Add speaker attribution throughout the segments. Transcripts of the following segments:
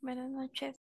Speaker 1: Buenas noches.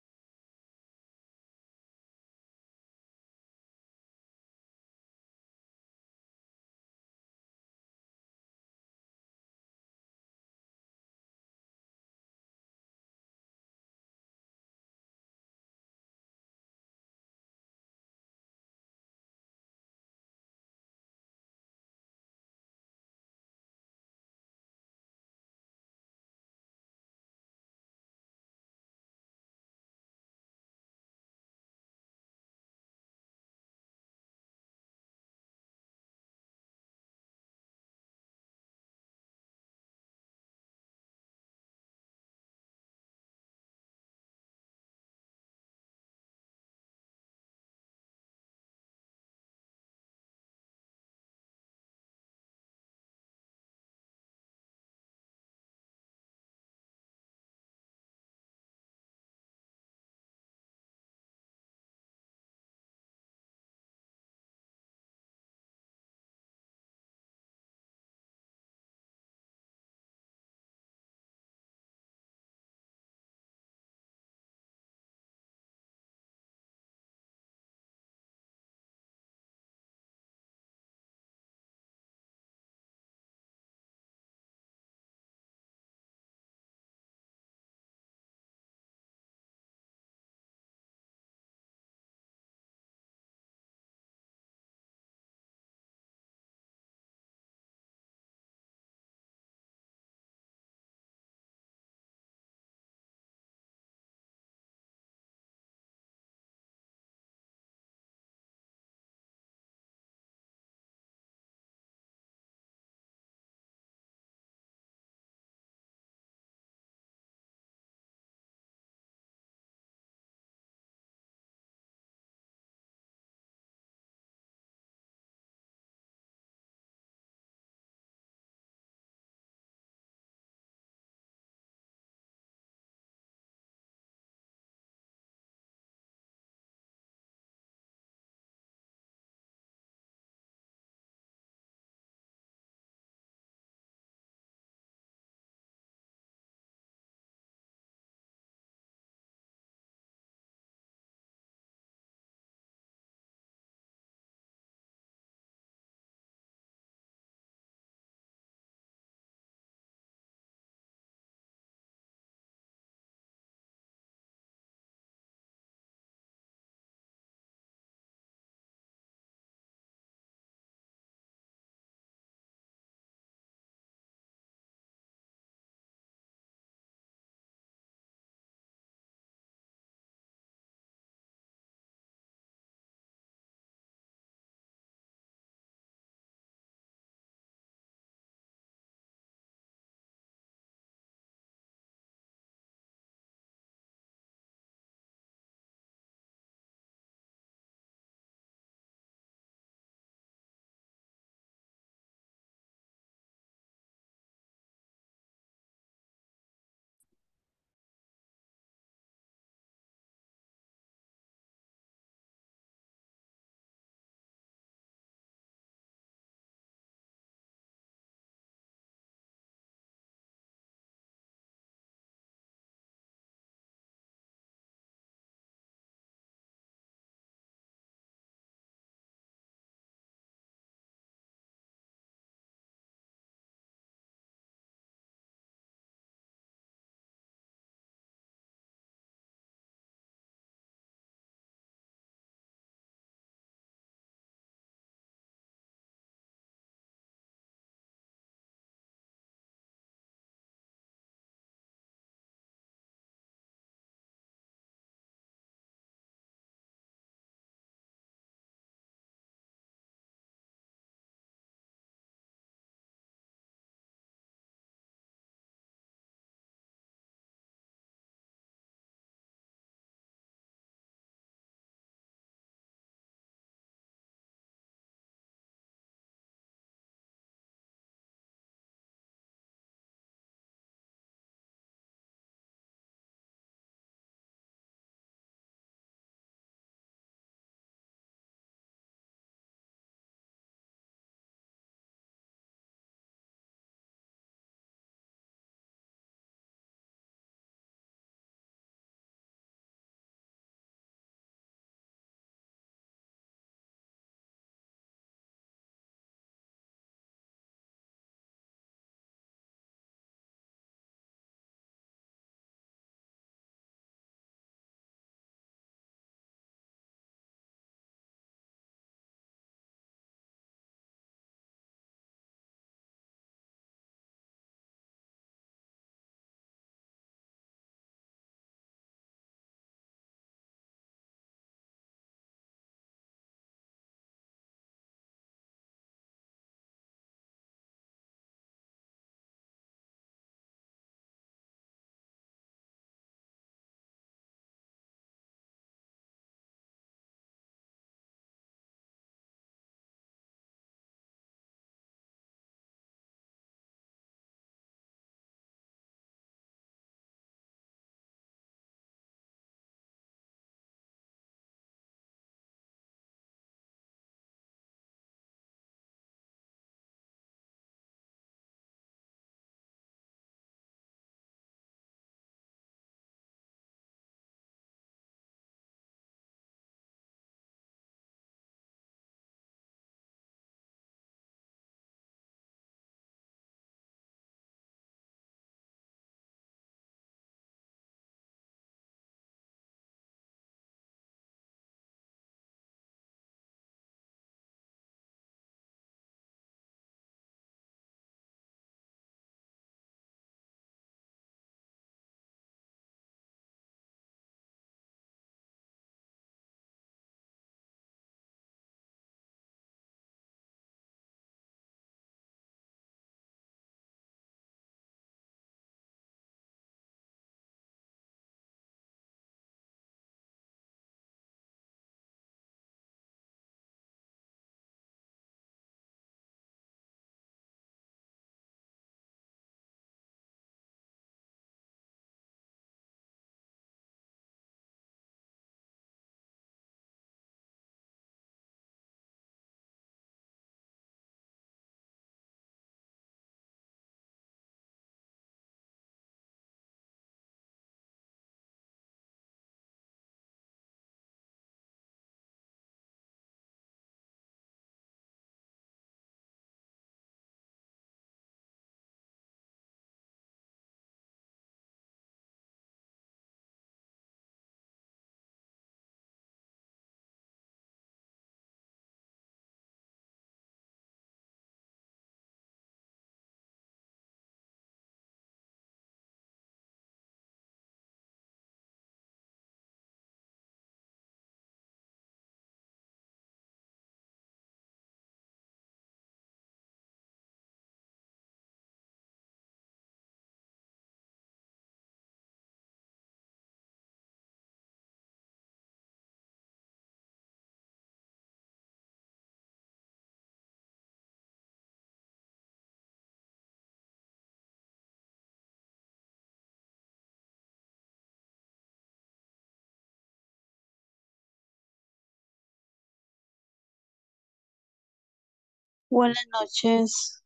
Speaker 1: Buenas noches.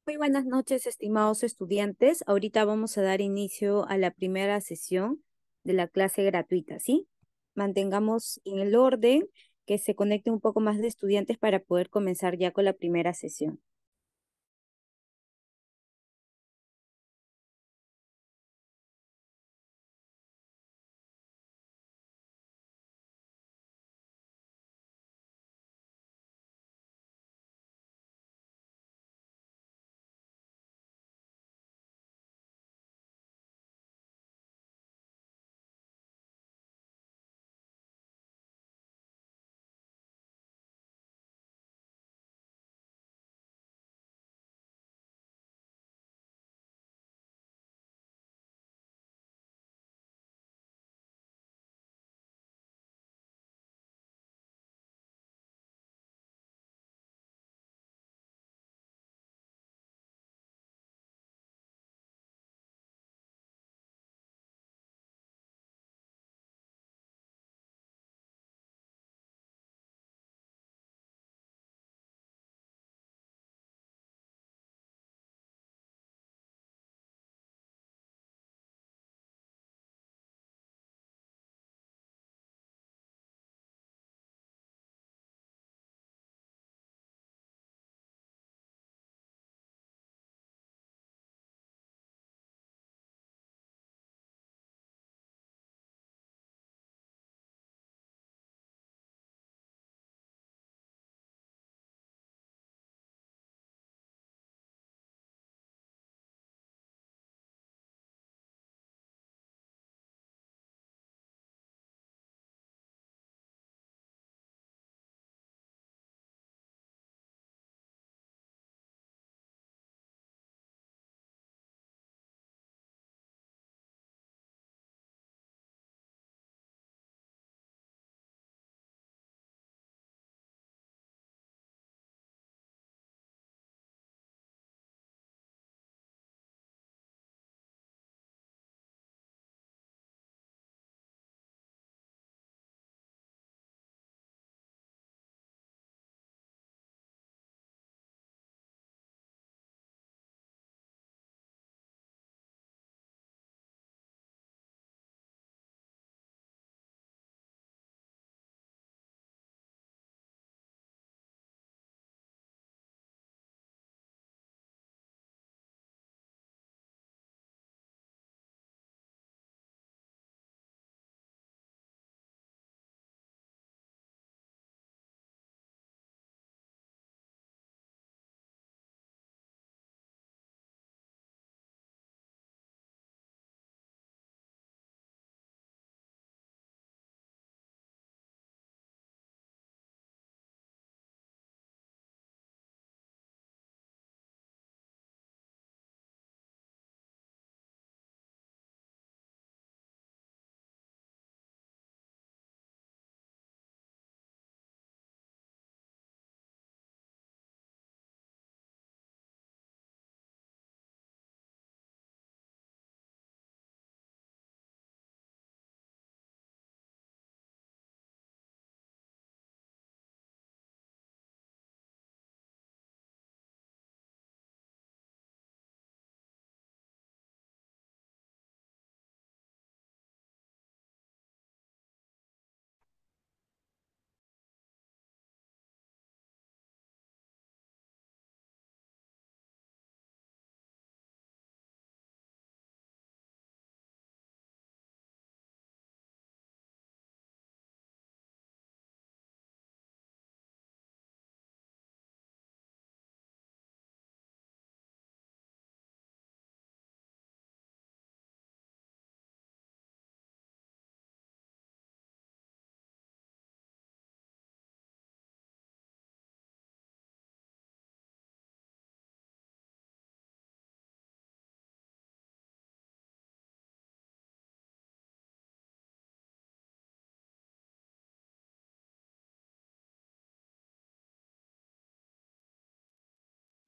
Speaker 2: Muy buenas noches, estimados estudiantes. Ahorita vamos a dar inicio a la primera sesión de la clase gratuita, ¿sí? Mantengamos en el orden que se conecte un poco más de estudiantes para poder comenzar ya con la primera sesión.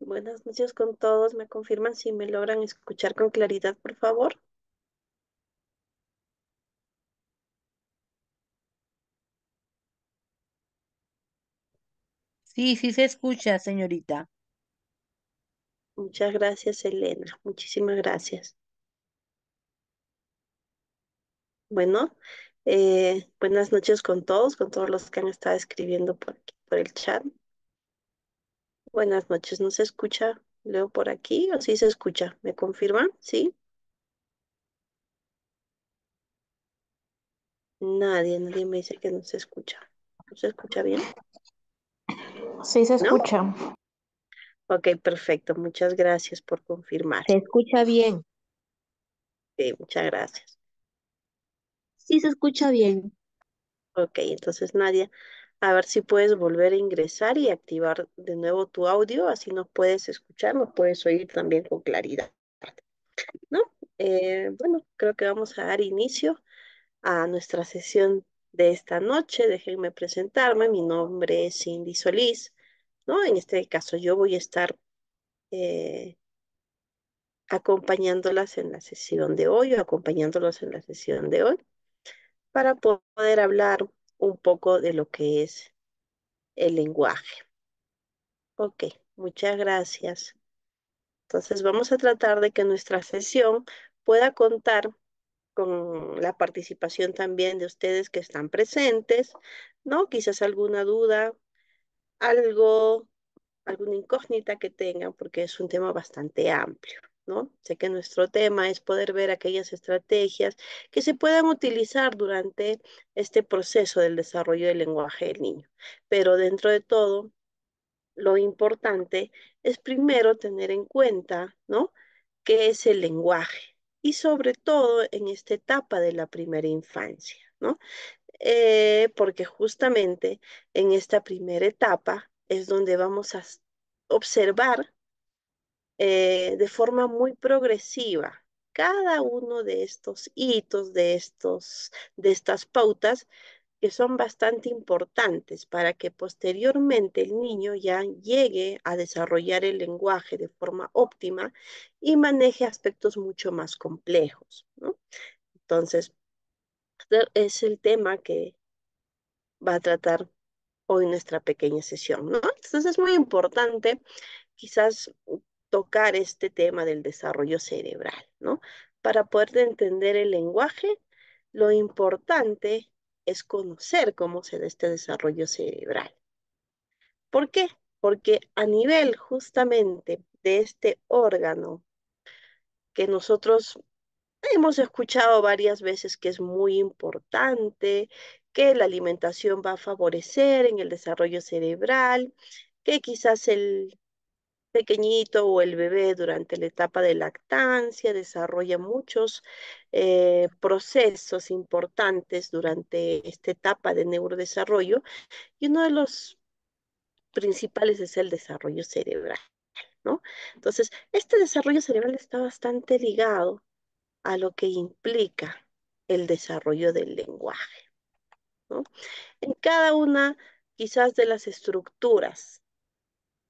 Speaker 1: Buenas noches con todos. ¿Me confirman si me logran escuchar con claridad, por favor?
Speaker 3: Sí, sí se escucha, señorita.
Speaker 1: Muchas gracias, Elena. Muchísimas gracias. Bueno, buenas noches con todos los que han estado escribiendo por aquí, por el chat. Buenas noches. ¿No se escucha? Leo por aquí o sí se escucha. ¿Me confirman? ¿Sí? Nadie me dice que no se escucha. ¿No se escucha bien?
Speaker 3: Sí se
Speaker 1: ¿No?
Speaker 3: escucha.
Speaker 1: Ok, perfecto. Muchas gracias por confirmar.
Speaker 3: Se escucha bien.
Speaker 1: Muchas gracias.
Speaker 3: Sí se escucha bien.
Speaker 1: Ok, entonces Nadia, a ver si puedes volver a ingresar y activar de nuevo tu audio, así nos puedes escuchar, nos puedes oír también con claridad, ¿no? Bueno, creo que vamos a dar inicio a nuestra sesión de esta noche. Déjenme presentarme, mi nombre es Cindy Solís, ¿no? En este caso yo voy a estar eh, acompañándolas en la sesión de hoy o acompañándolos en la sesión de hoy para poder hablar un poco de lo que es el lenguaje. Ok, muchas gracias. Entonces vamos a tratar de que nuestra sesión pueda contar con la participación también de ustedes que están presentes, ¿no? Quizás alguna duda, algo, alguna incógnita que tengan, porque es un tema bastante amplio, ¿no? Sé que nuestro tema es poder ver aquellas estrategias que se puedan utilizar durante este proceso del desarrollo del lenguaje del niño, pero dentro de todo lo importante es primero tener en cuenta, ¿no? ¿Qué es el lenguaje? Y sobre todo en esta etapa de la primera infancia, ¿no? Porque justamente en esta primera etapa es donde vamos a observar de forma muy progresiva cada uno de estos hitos, de estas pautas que son bastante importantes para que posteriormente el niño ya llegue a desarrollar el lenguaje de forma óptima y maneje aspectos mucho más complejos, ¿no? Entonces, este es el tema que va a tratar hoy nuestra pequeña sesión, ¿no? Entonces es muy importante quizás tocar este tema del desarrollo cerebral, ¿no? Para poder entender el lenguaje, lo importante es conocer cómo se da este desarrollo cerebral. ¿Por qué? Porque a nivel justamente de este órgano que nosotros hemos escuchado varias veces que es muy importante, que la alimentación va a favorecer en el desarrollo cerebral, que quizás el pequeñito o el bebé durante la etapa de lactancia desarrolla muchos procesos importantes durante esta etapa de neurodesarrollo y uno de los principales es el desarrollo cerebral, ¿no? Entonces, este desarrollo cerebral está bastante ligado a lo que implica el desarrollo del lenguaje, ¿no? En cada una quizás de las estructuras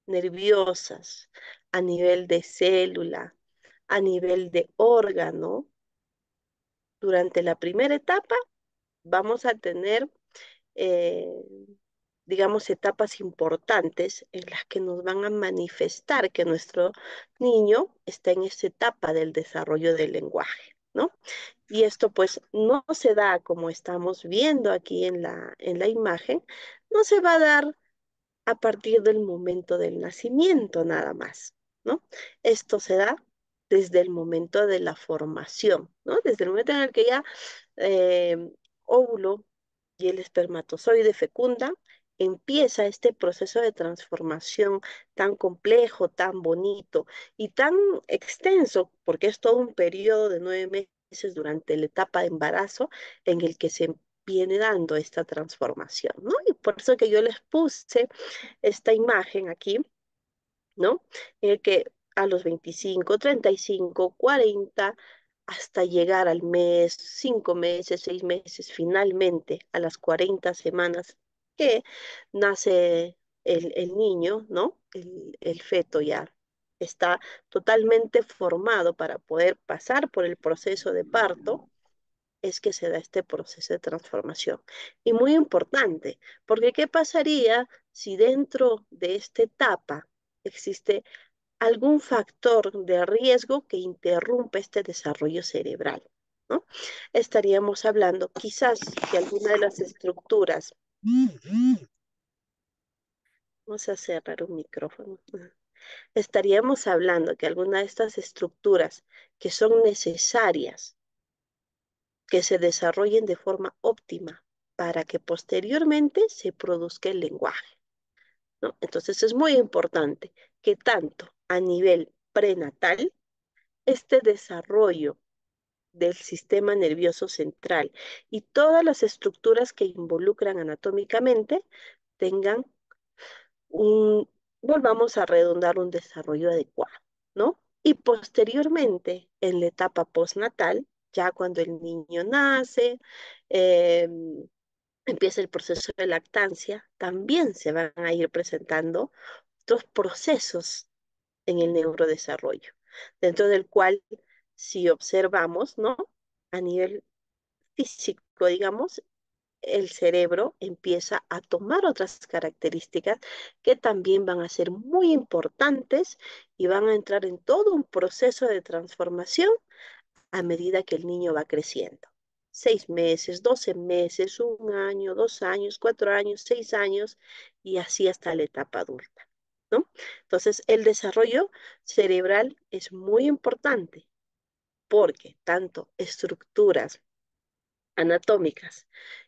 Speaker 1: nerviosas, a nivel de célula, a nivel de órgano, durante la primera etapa vamos a tener, eh, digamos, etapas importantes en las que nos van a manifestar que nuestro niño está en esta etapa del desarrollo del lenguaje, ¿no? Y esto pues no se da como estamos viendo aquí en la imagen, no se va a dar a partir del momento del nacimiento nada más, ¿no? Esto se da desde el momento de la formación, ¿no? Desde el momento en el que ya eh, óvulo y el espermatozoide fecunda, empieza este proceso de transformación tan complejo, tan bonito y tan extenso, porque es todo un periodo de 9 meses durante la etapa de embarazo en el que se viene dando esta transformación, ¿no? Y por eso que yo les puse esta imagen aquí, ¿no? En el que a los 25, 35, 40, hasta llegar al mes, 5 meses, 6 meses, finalmente a las 40 semanas que nace el niño, ¿no? El feto ya. está totalmente formado para poder pasar por el proceso de parto, es que se da este proceso de transformación. Y muy importante, porque ¿qué pasaría si dentro de esta etapa existe algún factor de riesgo que interrumpe este desarrollo cerebral? ¿No? Estaríamos hablando quizás que alguna de las estructuras, vamos a cerrar un micrófono, estaríamos hablando que alguna de estas estructuras que son necesarias que se desarrollen de forma óptima para que posteriormente se produzca el lenguaje, ¿no? Entonces es muy importante que tanto a nivel prenatal, este desarrollo del sistema nervioso central y todas las estructuras que involucran anatómicamente tengan un, volvamos a redundar, un desarrollo adecuado, ¿no? Y posteriormente, en la etapa postnatal, ya cuando el niño nace, eh, empieza el proceso de lactancia, también se van a ir presentando otros procesos en el neurodesarrollo, dentro del cual, si observamos, ¿no? A nivel físico, digamos, el cerebro empieza a tomar otras características que también van a ser muy importantes y van a entrar en todo un proceso de transformación a medida que el niño va creciendo. 6 meses, 12 meses, 1 año, 2 años, 4 años, 6 años y así hasta la etapa adulta, ¿no? Entonces, el desarrollo cerebral es muy importante porque tanto estructuras anatómicas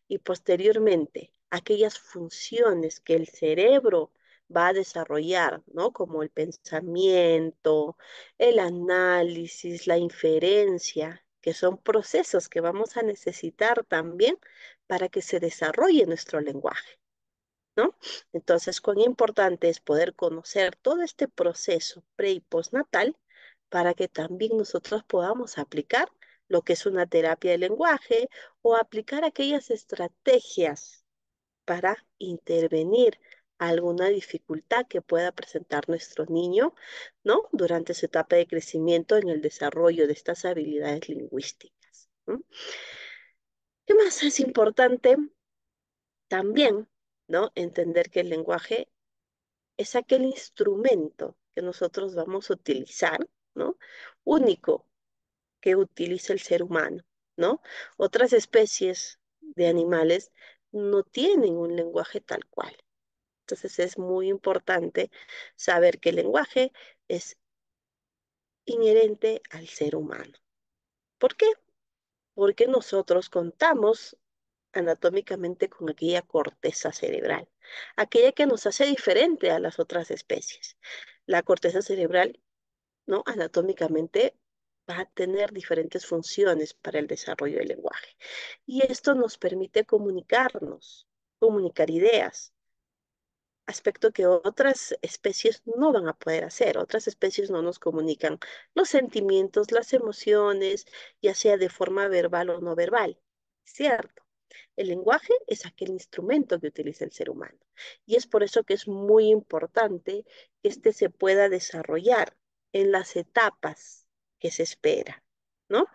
Speaker 1: y posteriormente aquellas funciones que el cerebro va a desarrollar, ¿no? Como el pensamiento, el análisis, la inferencia, que son procesos que vamos a necesitar también para que se desarrolle nuestro lenguaje, ¿no? Entonces, cuán importante es poder conocer todo este proceso pre y postnatal para que también nosotros podamos aplicar lo que es una terapia de lenguaje o aplicar aquellas estrategias para intervenir alguna dificultad que pueda presentar nuestro niño, ¿no? Durante su etapa de crecimiento en el desarrollo de estas habilidades lingüísticas. ¿No? ¿Qué más es importante? También, ¿no? Entender que el lenguaje es aquel instrumento que nosotros vamos a utilizar, ¿no? Único que utiliza el ser humano, ¿no? Otras especies de animales no tienen un lenguaje tal cual. Entonces es muy importante saber que el lenguaje es inherente al ser humano. ¿Por qué? Porque nosotros contamos anatómicamente con aquella corteza cerebral, aquella que nos hace diferente a las otras especies. La corteza cerebral, ¿no? Anatómicamente va a tener diferentes funciones para el desarrollo del lenguaje. Y esto nos permite comunicarnos, comunicar ideas, aspecto que otras especies no van a poder hacer. Otras especies no nos comunican los sentimientos, las emociones, ya sea de forma verbal o no verbal. ¿Cierto? El lenguaje es aquel instrumento que utiliza el ser humano. Y es por eso que es muy importante que este se pueda desarrollar en las etapas que se espera, ¿no?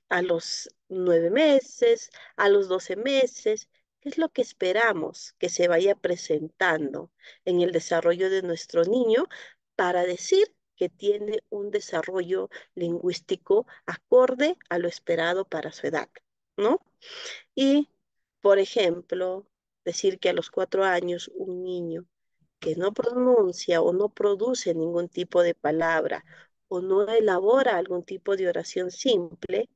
Speaker 1: A los 9 meses, a los 12 meses, ¿qué es lo que esperamos que se vaya presentando en el desarrollo de nuestro niño para decir que tiene un desarrollo lingüístico acorde a lo esperado para su edad, ¿no? Y, por ejemplo, decir que a los 4 años un niño que no pronuncia o no produce ningún tipo de palabra o no elabora algún tipo de oración simple,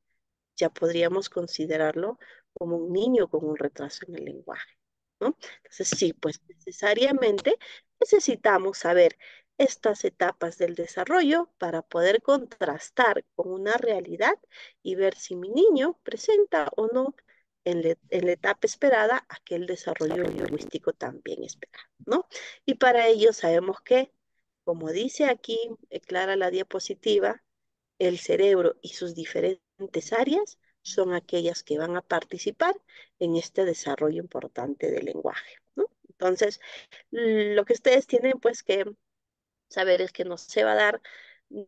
Speaker 1: ya podríamos considerarlo como un niño con un retraso en el lenguaje, ¿no? Entonces, sí, pues necesariamente necesitamos saber estas etapas del desarrollo para poder contrastar con una realidad y ver si mi niño presenta o no en la etapa esperada aquel desarrollo lingüístico también esperado, ¿no? Y para ello sabemos que, como dice aquí, clara la diapositiva, el cerebro y sus diferentes áreas son aquellas que van a participar en este desarrollo importante del lenguaje, ¿no? Entonces, lo que ustedes tienen pues que saber es que no se va a dar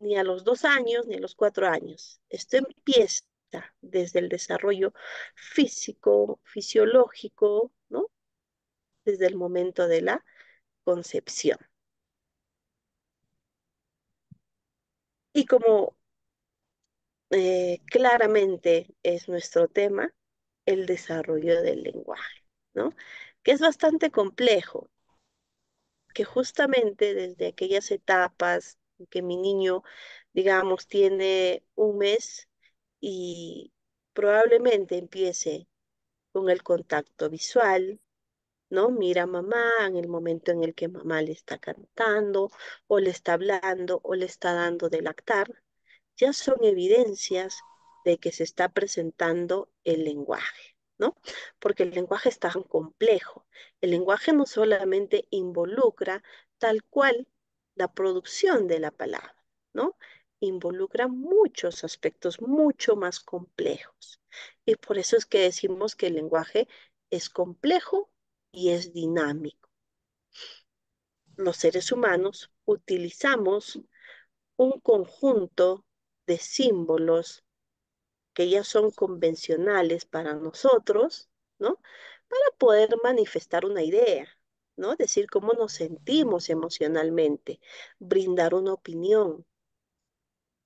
Speaker 1: ni a los 2 años, ni a los 4 años. Esto empieza desde el desarrollo físico, fisiológico, ¿no? Desde el momento de la concepción. Y como claramente es nuestro tema, el desarrollo del lenguaje, ¿no? Que es bastante complejo, que justamente desde aquellas etapas que mi niño, digamos, tiene 1 mes y probablemente empiece con el contacto visual, ¿no? Mira a mamá en el momento en el que mamá le está cantando o le está hablando o le está dando de lactar, ya son evidencias de que se está presentando el lenguaje, ¿no? Porque el lenguaje es tan complejo. El lenguaje no solamente involucra tal cual la producción de la palabra, ¿no? Involucra muchos aspectos mucho más complejos. Y por eso es que decimos que el lenguaje es complejo y es dinámico. Los seres humanos utilizamos un conjunto de símbolos que ya son convencionales para nosotros, ¿no? Para poder manifestar una idea, ¿no? Decir cómo nos sentimos emocionalmente, brindar una opinión,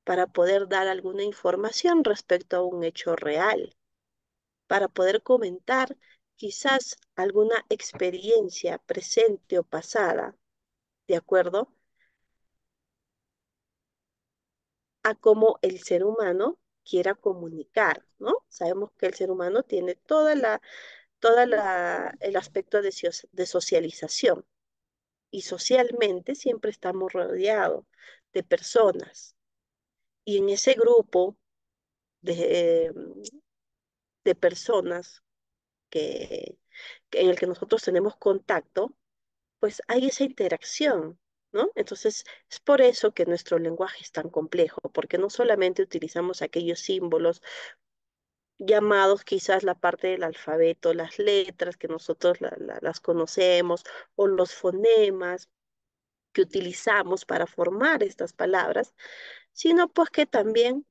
Speaker 1: para poder dar alguna información respecto a un hecho real, para poder comentar quizás alguna experiencia presente o pasada, ¿de acuerdo? A cómo el ser humano quiera comunicar, ¿no? Sabemos que el ser humano tiene el aspecto de socialización y socialmente siempre estamos rodeados de personas y en ese grupo de, de personas que, en el que nosotros tenemos contacto, pues hay esa interacción, ¿no? Entonces, es por eso que nuestro lenguaje es tan complejo, porque no solamente utilizamos aquellos símbolos llamados quizás la parte del alfabeto, las letras que nosotros las conocemos, o los fonemas que utilizamos para formar estas palabras, sino pues que también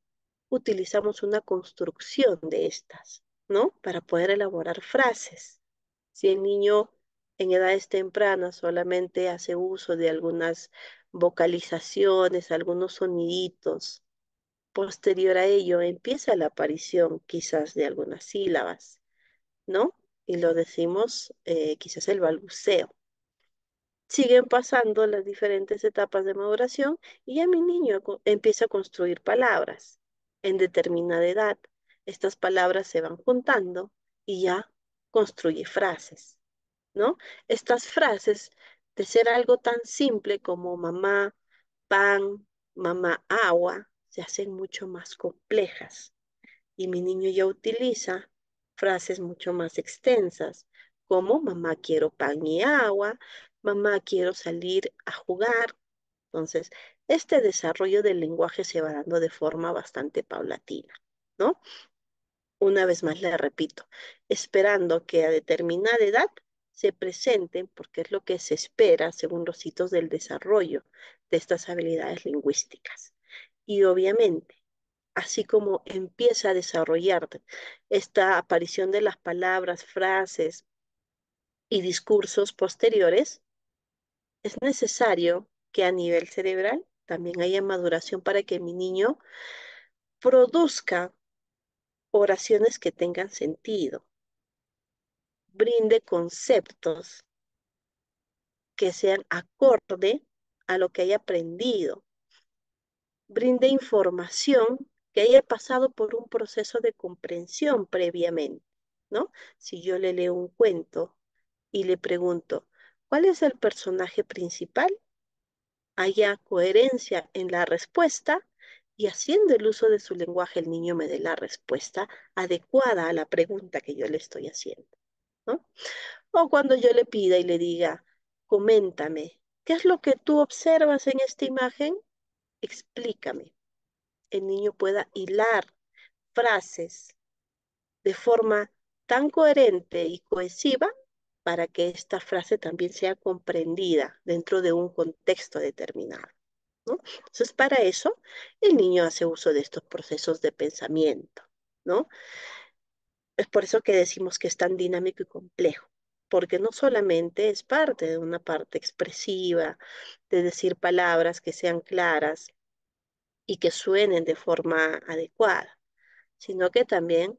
Speaker 1: utilizamos una construcción de estas, ¿no? Para poder elaborar frases. Si el niño en edades tempranas solamente hace uso de algunas vocalizaciones, algunos soniditos, posterior a ello empieza la aparición quizás de algunas sílabas, ¿no? Y lo decimos quizás el balbuceo. Siguen pasando las diferentes etapas de maduración y ya mi niño empieza a construir palabras. En determinada edad, estas palabras se van juntando y ya construye frases, ¿no? Estas frases, de ser algo tan simple como mamá, pan, mamá, agua, se hacen mucho más complejas y mi niño ya utiliza frases mucho más extensas, como mamá quiero pan y agua, mamá quiero salir a jugar. Entonces, este desarrollo del lenguaje se va dando de forma bastante paulatina, ¿no? Una vez más le repito, esperando que a determinada edad se presenten, porque es lo que se espera según los hitos del desarrollo de estas habilidades lingüísticas. Y obviamente, así como empieza a desarrollar esta aparición de las palabras, frases y discursos posteriores, es necesario que a nivel cerebral también haya maduración para que mi niño produzca oraciones que tengan sentido, brinde conceptos que sean acorde a lo que haya aprendido, brinde información que haya pasado por un proceso de comprensión previamente, ¿no? Si yo le leo un cuento y le pregunto, ¿cuál es el personaje principal? Haya coherencia en la respuesta y haciendo el uso de su lenguaje el niño me dé la respuesta adecuada a la pregunta que yo le estoy haciendo, ¿no? O cuando yo le pida y le diga, coméntame, ¿qué es lo que tú observas en esta imagen? Explícame. El niño pueda hilar frases de forma tan coherente y cohesiva para que esta frase también sea comprendida dentro de un contexto determinado, ¿no? Entonces, para eso, el niño hace uso de estos procesos de pensamiento, ¿no? Es por eso que decimos que es tan dinámico y complejo, porque no solamente es parte de una parte expresiva, de decir palabras que sean claras y que suenen de forma adecuada, sino que también,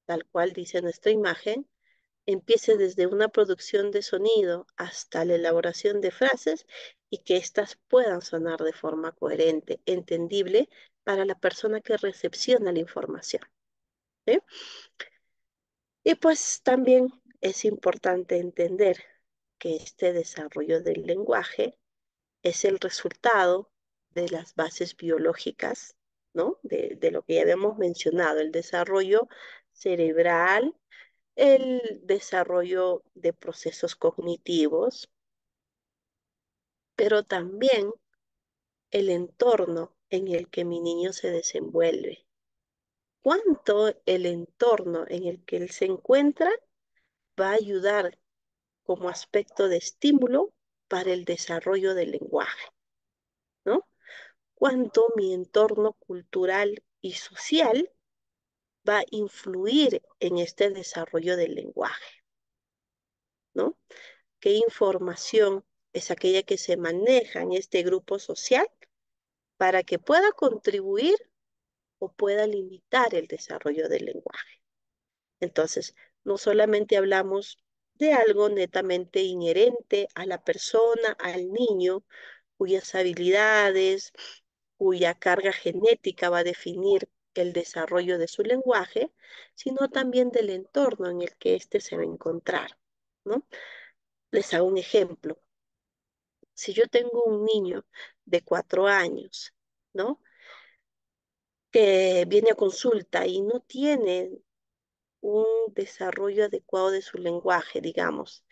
Speaker 1: tal cual dice nuestra imagen, empiece desde una producción de sonido hasta la elaboración de frases y que éstas puedan sonar de forma coherente, entendible para la persona que recepciona la información. ¿Sí? Y pues también es importante entender que este desarrollo del lenguaje es el resultado de las bases biológicas, ¿no? De lo que ya habíamos mencionado, el desarrollo cerebral, el desarrollo de procesos cognitivos, pero también el entorno en el que mi niño se desenvuelve. ¿Cuánto el entorno en el que él se encuentra va a ayudar como aspecto de estímulo para el desarrollo del lenguaje, ¿no? Cuánto mi entorno cultural y social va a influir en este desarrollo del lenguaje, ¿no? ¿Qué información es aquella que se maneja en este grupo social para que pueda contribuir o pueda limitar el desarrollo del lenguaje? Entonces, no solamente hablamos de algo netamente inherente a la persona, al niño, cuyas habilidades, cuya carga genética va a definir el desarrollo de su lenguaje, sino también del entorno en el que éste se va a encontrar, ¿no? Les hago un ejemplo. Si yo tengo un niño de 4 años, ¿no? Que viene a consulta y no tiene un desarrollo adecuado de su lenguaje, digamos,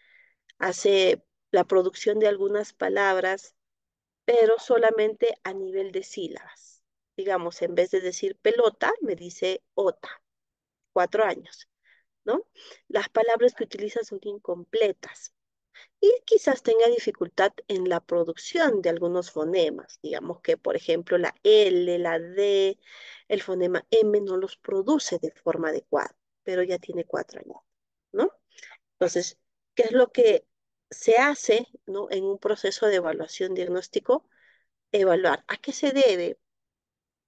Speaker 1: hace la producción de algunas palabras, pero solamente a nivel de sílabas. Digamos, en vez de decir pelota, me dice ota, 4 años, ¿no? Las palabras que utiliza son incompletas y quizás tenga dificultad en la producción de algunos fonemas. Digamos que, por ejemplo, la L, la D, el fonema M no los produce de forma adecuada, pero ya tiene 4 años, ¿no? Entonces, ¿qué es lo que se hace, ¿no? En un proceso de evaluación diagnóstico? Evaluar a qué se debe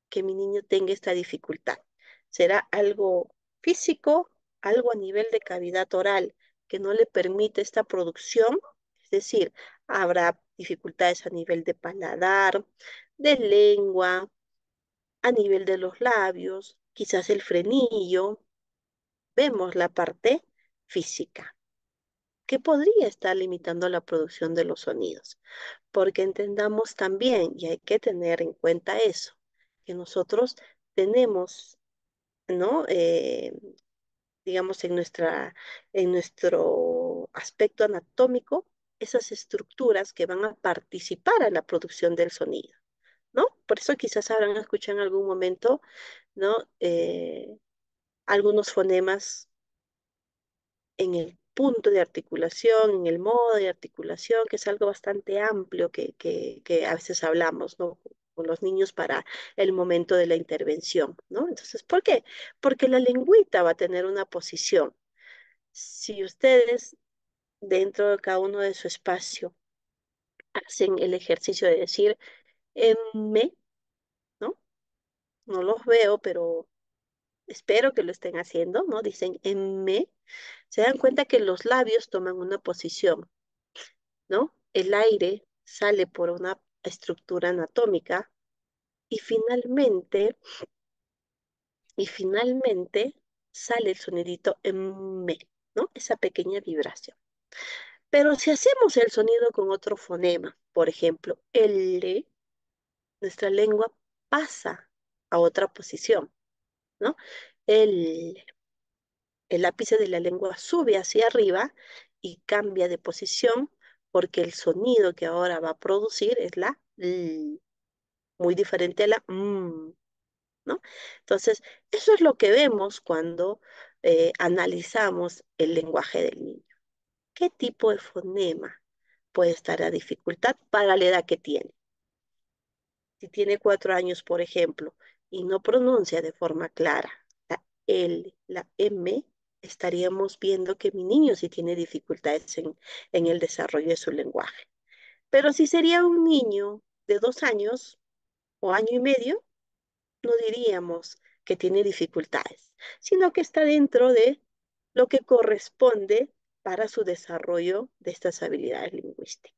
Speaker 1: que mi niño tenga esta dificultad. ¿Será algo físico, algo a nivel de cavidad oral que no le permite esta producción? Es decir, habrá dificultades a nivel de paladar, de lengua, a nivel de los labios, quizás el frenillo. Vemos la parte física, que podría estar limitando la producción de los sonidos, porque entendamos también, y hay que tener en cuenta eso, que nosotros tenemos, ¿no? Digamos, en nuestro aspecto anatómico, esas estructuras que van a participar en la producción del sonido, ¿no? Por eso quizás habrán escuchado en algún momento, ¿no? Algunos fonemas en el punto de articulación, en el modo de articulación, que es algo bastante amplio que a veces hablamos, ¿no? Con los niños para el momento de la intervención, ¿no? Entonces, ¿por qué? Porque la lengüita va a tener una posición. Si ustedes dentro de cada uno de su espacio hacen el ejercicio de decir me, ¿no? No los veo, pero espero que lo estén haciendo, ¿no? Dicen me, se dan cuenta que los labios toman una posición, ¿no? El aire sale por una estructura anatómica y finalmente sale el sonidito me, ¿no? Esa pequeña vibración. Pero si hacemos el sonido con otro fonema, por ejemplo, L, nuestra lengua pasa a otra posición, ¿no? El, el ápice de la lengua sube hacia arriba y cambia de posición porque el sonido que ahora va a producir es la L, muy diferente a la ¿no? Entonces, eso es lo que vemos cuando analizamos el lenguaje del niño. ¿Qué tipo de fonema puede estar a dificultad para la edad que tiene? Si tiene 4 años, por ejemplo, y no pronuncia de forma clara la L, la M, estaríamos viendo que mi niño sí tiene dificultades en el desarrollo de su lenguaje. Pero si sería un niño de 2 años o año y medio, no diríamos que tiene dificultades, sino que está dentro de lo que corresponde para su desarrollo de estas habilidades lingüísticas,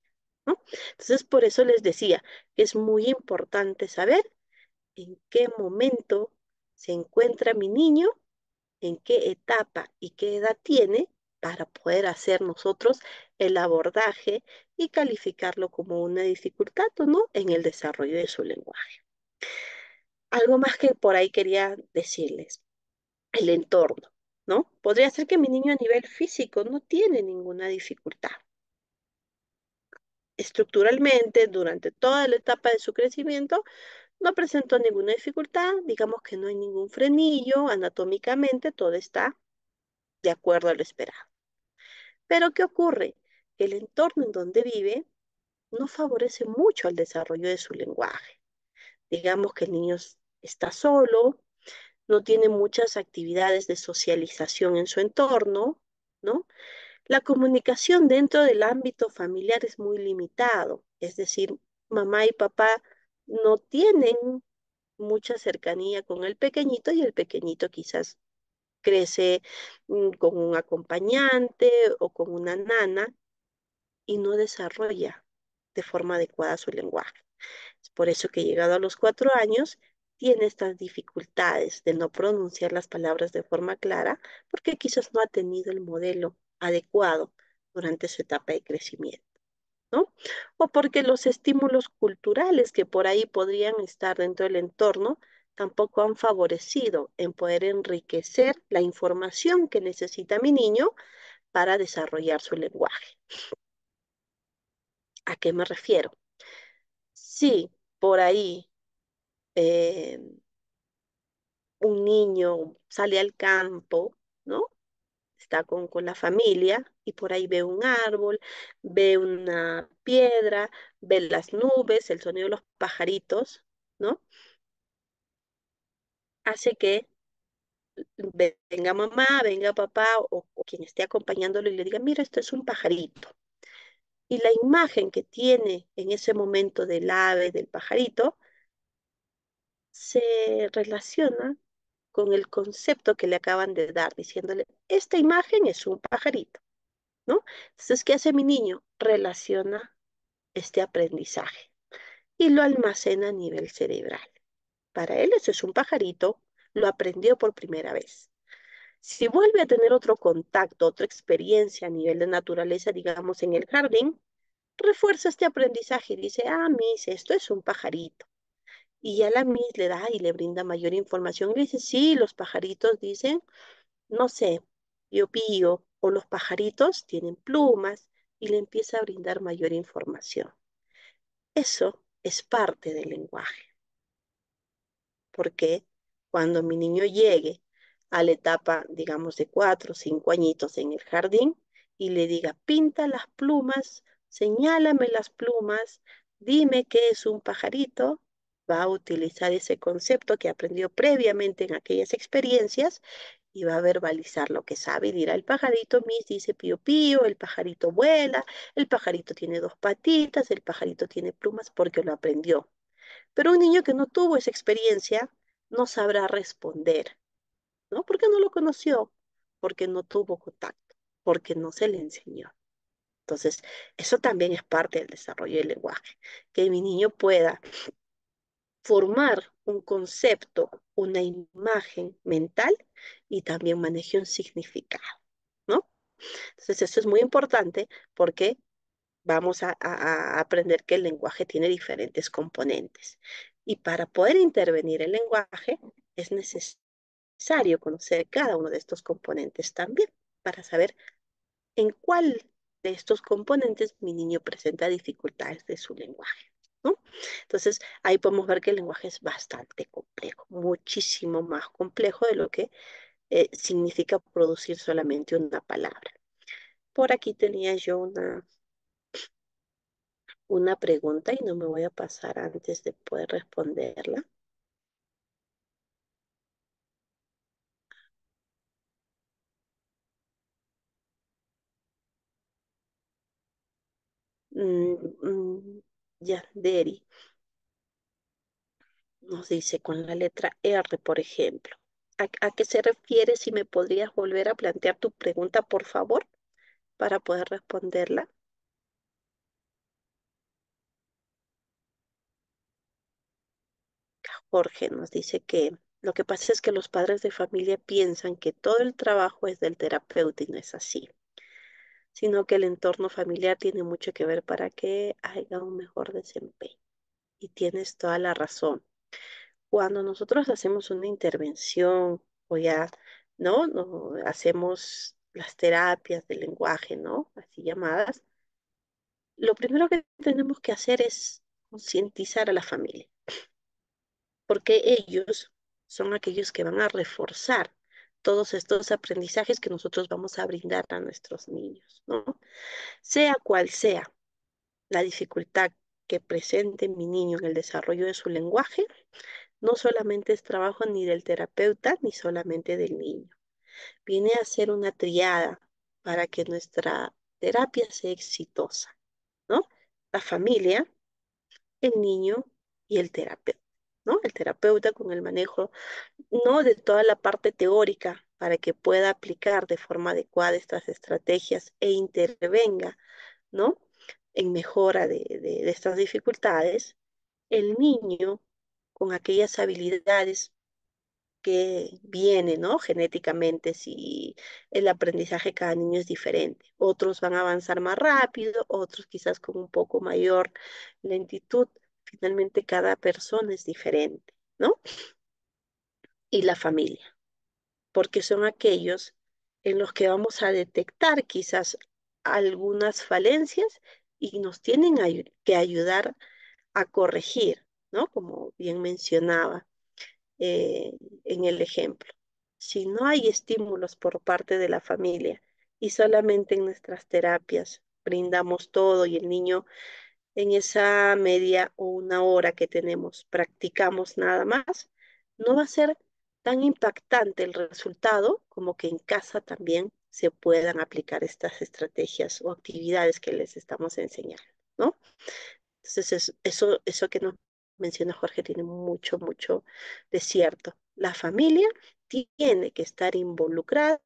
Speaker 1: ¿no? Entonces, por eso les decía que es muy importante saber en qué momento se encuentra mi niño, en qué etapa y qué edad tiene para poder hacer nosotros el abordaje y calificarlo como una dificultad o no en el desarrollo de su lenguaje. Algo más que por ahí quería decirles, el entorno, ¿no? Podría ser que mi niño a nivel físico no tiene ninguna dificultad. Estructuralmente, durante toda la etapa de su crecimiento, no presentó ninguna dificultad, digamos que no hay ningún frenillo, anatómicamente todo está de acuerdo a lo esperado. Pero ¿qué ocurre? Que el entorno en donde vive no favorece mucho el desarrollo de su lenguaje. Digamos que el niño está solo, no tiene muchas actividades de socialización en su entorno, ¿no? La comunicación dentro del ámbito familiar es muy limitado, es decir, mamá y papá no tienen mucha cercanía con el pequeñito y el pequeñito quizás crece con un acompañante o con una nana y no desarrolla de forma adecuada su lenguaje. Es por eso que llegado a los 4 años tiene estas dificultades de no pronunciar las palabras de forma clara porque quizás no ha tenido el modelo adecuado durante su etapa de crecimiento, ¿no? O porque los estímulos culturales que por ahí podrían estar dentro del entorno tampoco han favorecido en poder enriquecer la información que necesita mi niño para desarrollar su lenguaje. ¿A qué me refiero? Sí, por ahí eh, un niño sale al campo, ¿no? Está con la familia y por ahí ve un árbol, ve una piedra, ve las nubes, el sonido de los pajaritos, ¿no? Hace que venga mamá, venga papá o quien esté acompañándolo y le diga, mira, esto es un pajarito. Y la imagen que tiene en ese momento del ave, del pajarito, se relaciona con el concepto que le acaban de dar, diciéndole, esta imagen es un pajarito, ¿no? Entonces, ¿qué hace mi niño? Relaciona este aprendizaje y lo almacena a nivel cerebral. Para él eso es un pajarito, lo aprendió por primera vez. Si vuelve a tener otro contacto, otra experiencia a nivel de naturaleza, digamos en el jardín, refuerza este aprendizaje y dice, ah, Miss, esto es un pajarito. Y ya la Miss le da y le brinda mayor información. Y le dice, sí, los pajaritos dicen, no sé, pío pío, o los pajaritos tienen plumas, y le empieza a brindar mayor información. Eso es parte del lenguaje, porque cuando mi niño llegue a la etapa, digamos, de 4 o 5 añitos en el jardín y le diga, pinta las plumas, señálame las plumas, dime qué es un pajarito, va a utilizar ese concepto que aprendió previamente en aquellas experiencias y va a verbalizar lo que sabe y dirá, el pajarito Miss dice pío pío, el pajarito vuela, el pajarito tiene 2 patitas, el pajarito tiene plumas porque lo aprendió. Pero un niño que no tuvo esa experiencia no sabrá responder, ¿no? Porque no lo conoció, porque no tuvo contacto, porque no se le enseñó. Entonces, eso también es parte del desarrollo del lenguaje, que mi niño pueda formar un concepto, una imagen mental y también maneje un significado, ¿no? Entonces, eso es muy importante porque vamos a aprender que el lenguaje tiene diferentes componentes. Y para poder intervenir el lenguaje es necesario conocer cada uno de estos componentes también para saber en cuál de estos componentes mi niño presenta dificultades de su lenguaje, ¿no? Entonces, ahí podemos ver que el lenguaje es bastante complejo, muchísimo más complejo de lo que significa producir solamente una palabra. Por aquí tenía yo una pregunta y no me voy a pasar antes de poder responderla. Mm, ya, Deri nos dice con la letra R, por ejemplo. ¿A qué se refiere? Si me podrías volver a plantear tu pregunta, por favor, para poder responderla. Jorge nos dice que lo que pasa es que los padres de familia piensan que todo el trabajo es del terapeuta y no es así, sino que el entorno familiar tiene mucho que ver para que haya un mejor desempeño. Y tienes toda la razón. Cuando nosotros hacemos una intervención o ya, ¿no? No hacemos las terapias del lenguaje, ¿no? Así llamadas, lo primero que tenemos que hacer es concientizar a la familia, porque ellos son aquellos que van a reforzar todos estos aprendizajes que nosotros vamos a brindar a nuestros niños, ¿no? Sea cual sea la dificultad que presente mi niño en el desarrollo de su lenguaje, no solamente es trabajo ni del terapeuta ni solamente del niño. Viene a ser una triada para que nuestra terapia sea exitosa, ¿no? La familia, el niño y el terapeuta, ¿no? El terapeuta con el manejo, no de toda la parte teórica para que pueda aplicar de forma adecuada estas estrategias e intervenga, ¿no? En mejora de estas dificultades, el niño con aquellas habilidades que viene, ¿no? Genéticamente, si el aprendizaje de cada niño es diferente. Otros van a avanzar más rápido, otros quizás con un poco mayor lentitud. Finalmente, cada persona es diferente, ¿no? Y la familia, porque son aquellos en los que vamos a detectar quizás algunas falencias y nos tienen que ayudar a corregir, ¿no? Como bien mencionaba eh, en el ejemplo. Si no hay estímulos por parte de la familia y solamente en nuestras terapias brindamos todo y el niño en esa media o una hora que tenemos practicamos nada más, no va a ser tan impactante el resultado como que en casa también se puedan aplicar estas estrategias o actividades que les estamos enseñando, ¿no? Entonces, eso que nos menciona Jorge tiene mucho, mucho de cierto. La familia tiene que estar involucrada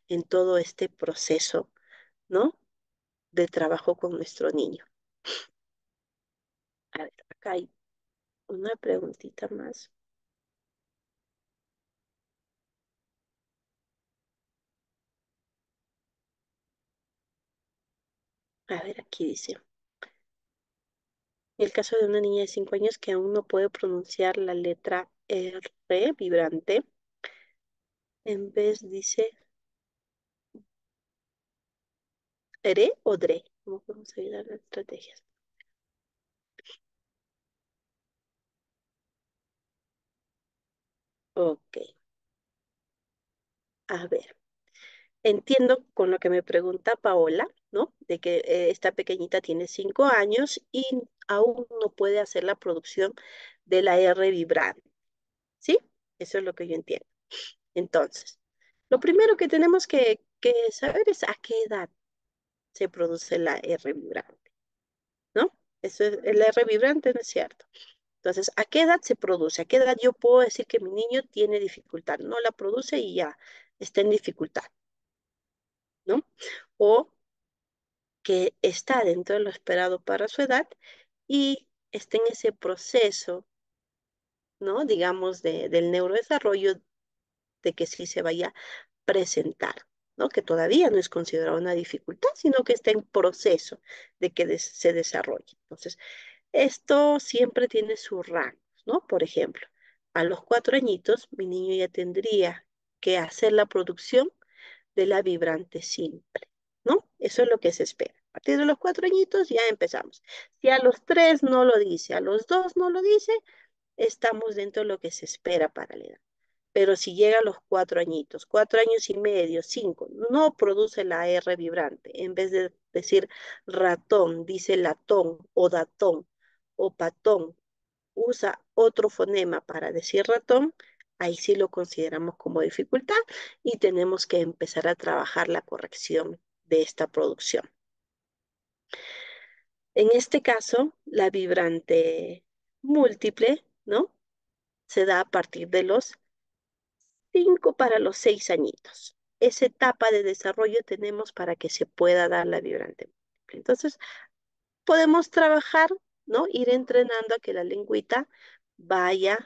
Speaker 1: en todo este proceso, ¿no? De trabajo con nuestro niño. A ver, acá hay una preguntita más. A ver, aquí dice, el caso de una niña de 5 años que aún no puede pronunciar la letra R vibrante, en vez dice ere o dre. ¿Cómo podemos ayudar las estrategias? Ok, a ver. Entiendo con lo que me pregunta Paola, ¿no? De que esta pequeñita tiene 5 años y aún no puede hacer la producción de la R vibrante, ¿sí? Eso es lo que yo entiendo. Entonces, lo primero que tenemos que saber es a qué edad se produce la R vibrante, ¿no? Eso es, el R vibrante no es cierto. Entonces, ¿a qué edad se produce? ¿A qué edad yo puedo decir que mi niño tiene dificultad? No la produce y ya está en dificultad, ¿no? O que está dentro de lo esperado para su edad y está en ese proceso, ¿no? Digamos, del neurodesarrollo de que sí se vaya a presentar, ¿no? Que todavía no es considerado una dificultad, sino que está en proceso de que se desarrolle. Entonces, esto siempre tiene sus rangos, ¿no? Por ejemplo, a los 4 añitos, mi niño ya tendría que hacer la producción de la vibrante simple, ¿no? Eso es lo que se espera. A partir de los 4 añitos ya empezamos. Si a los 3 no lo dice, a los 2 no lo dice, estamos dentro de lo que se espera para la edad. Pero si llega a los 4 añitos, 4 años y medio, 5, no produce la R vibrante, en vez de decir ratón, dice latón o datón o patón, usa otro fonema para decir ratón, ahí sí lo consideramos como dificultad y tenemos que empezar a trabajar la corrección de esta producción. En este caso, la vibrante múltiple, ¿no? Se da a partir de los 5 para los 6 añitos. Esa etapa de desarrollo tenemos para que se pueda dar la vibrante múltiple. Entonces, podemos trabajar, ¿no? Ir entrenando a que la lengüita vaya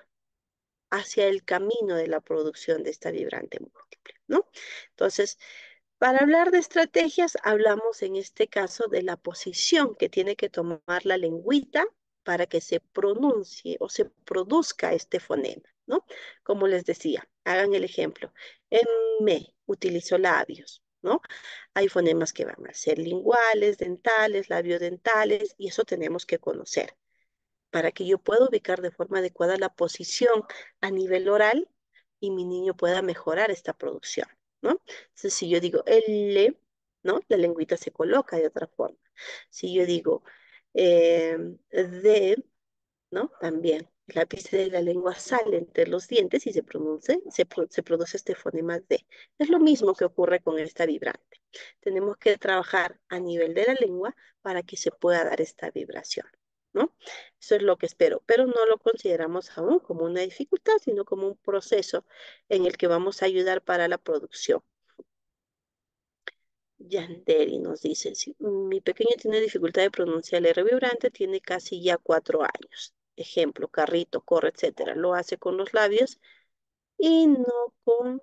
Speaker 1: hacia el camino de la producción de esta vibrante múltiple, ¿no? Entonces, para hablar de estrategias, hablamos en este caso de la posición que tiene que tomar la lengüita para que se pronuncie o se produzca este fonema, ¿no? Como les decía, hagan el ejemplo. M, utilizo labios, ¿no? Hay fonemas que van a ser linguales, dentales, labiodentales, y eso tenemos que conocer para que yo pueda ubicar de forma adecuada la posición a nivel oral y mi niño pueda mejorar esta producción, ¿no? Entonces, si yo digo L, ¿no? La lengüita se coloca de otra forma. Si yo digo D, ¿no? También el ápice de la lengua sale entre los dientes y se produce este fonema D. Es lo mismo que ocurre con esta vibrante. Tenemos que trabajar a nivel de la lengua para que se pueda dar esta vibración, ¿no? Eso es lo que espero, pero no lo consideramos aún como una dificultad, sino como un proceso en el que vamos a ayudar para la producción. Yanderi nos dice, si mi pequeño tiene dificultad de pronunciar el R vibrante, tiene casi ya 4 años. Ejemplo, carrito, corre, etcétera. Lo hace con los labios y no con,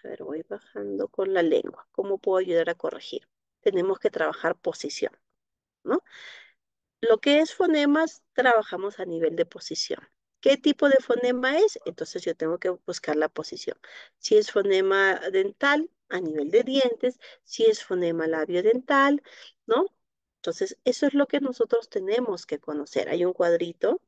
Speaker 1: a ver, voy bajando con la lengua. ¿Cómo puedo ayudar a corregir? Tenemos que trabajar posición, ¿no? Lo que es fonemas, trabajamos a nivel de posición. ¿Qué tipo de fonema es? Entonces yo tengo que buscar la posición. Si es fonema dental, a nivel de dientes, si es fonema labiodental, ¿no? Entonces, eso es lo que nosotros tenemos que conocer. Hay un cuadrito,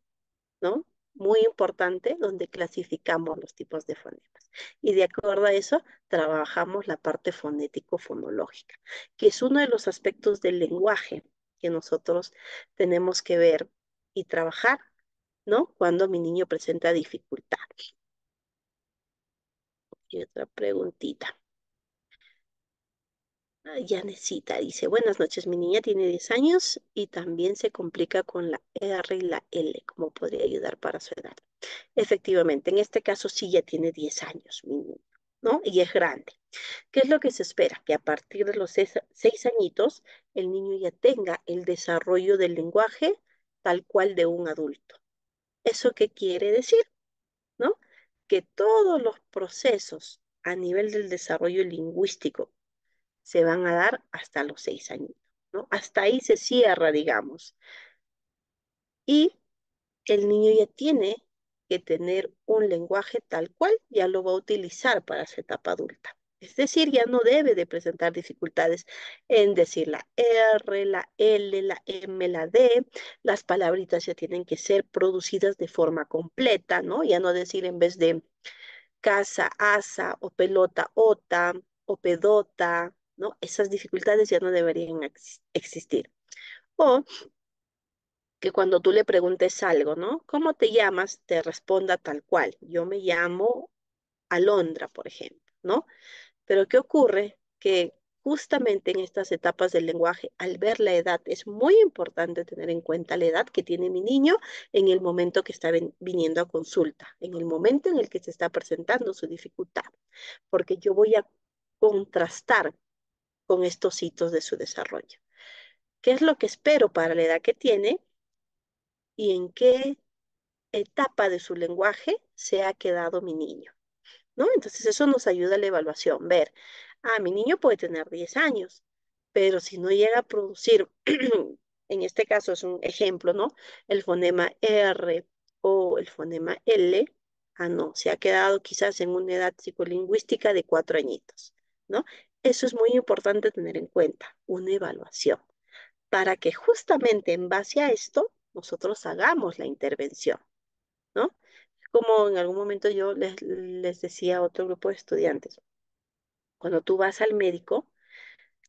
Speaker 1: ¿no? Muy importante donde clasificamos los tipos de fonemas. Y de acuerdo a eso, trabajamos la parte fonético-fonológica, que es uno de los aspectos del lenguaje que nosotros tenemos que ver y trabajar, ¿no? Cuando mi niño presenta dificultad. Y otra preguntita. Yanecita dice, buenas noches, mi niña tiene 10 años y también se complica con la R y la L. ¿Cómo podría ayudar para su edad? Efectivamente, en este caso sí ya tiene 10 años, mi niño, ¿no? Y es grande. ¿Qué es lo que se espera? Que a partir de los 6 añitos el niño ya tenga el desarrollo del lenguaje tal cual de un adulto. ¿Eso qué quiere decir? ¿No? Que todos los procesos a nivel del desarrollo lingüístico se van a dar hasta los 6 años, ¿no? Hasta ahí se cierra, digamos. Y el niño ya tiene que tener un lenguaje tal cual, ya lo va a utilizar para su etapa adulta. Es decir, ya no debe de presentar dificultades en decir la R, la L, la M, la D. Las palabritas ya tienen que ser producidas de forma completa, ¿no? Ya no decir en vez de casa, asa, o pelota, ota, o pedota, ¿no? Esas dificultades ya no deberían existir. O que cuando tú le preguntes algo, ¿no? ¿Cómo te llamas? Te responda tal cual. Yo me llamo Alondra, por ejemplo, ¿no? Pero ¿qué ocurre? Que justamente en estas etapas del lenguaje, al ver la edad, es muy importante tener en cuenta la edad que tiene mi niño en el momento que está viniendo a consulta, en el momento en el que se está presentando su dificultad, porque yo voy a contrastar con estos hitos de su desarrollo. ¿Qué es lo que espero para la edad que tiene y en qué etapa de su lenguaje se ha quedado mi niño? ¿No? Entonces eso nos ayuda a la evaluación, ver, mi niño puede tener 10 años, pero si no llega a producir, en este caso es un ejemplo, ¿no? El fonema R o el fonema L, no, se ha quedado quizás en una edad psicolingüística de 4 añitos, ¿no? Eso es muy importante tener en cuenta, una evaluación, para que justamente en base a esto nosotros hagamos la intervención, ¿no? Como en algún momento yo les decía a otro grupo de estudiantes, cuando tú vas al médico,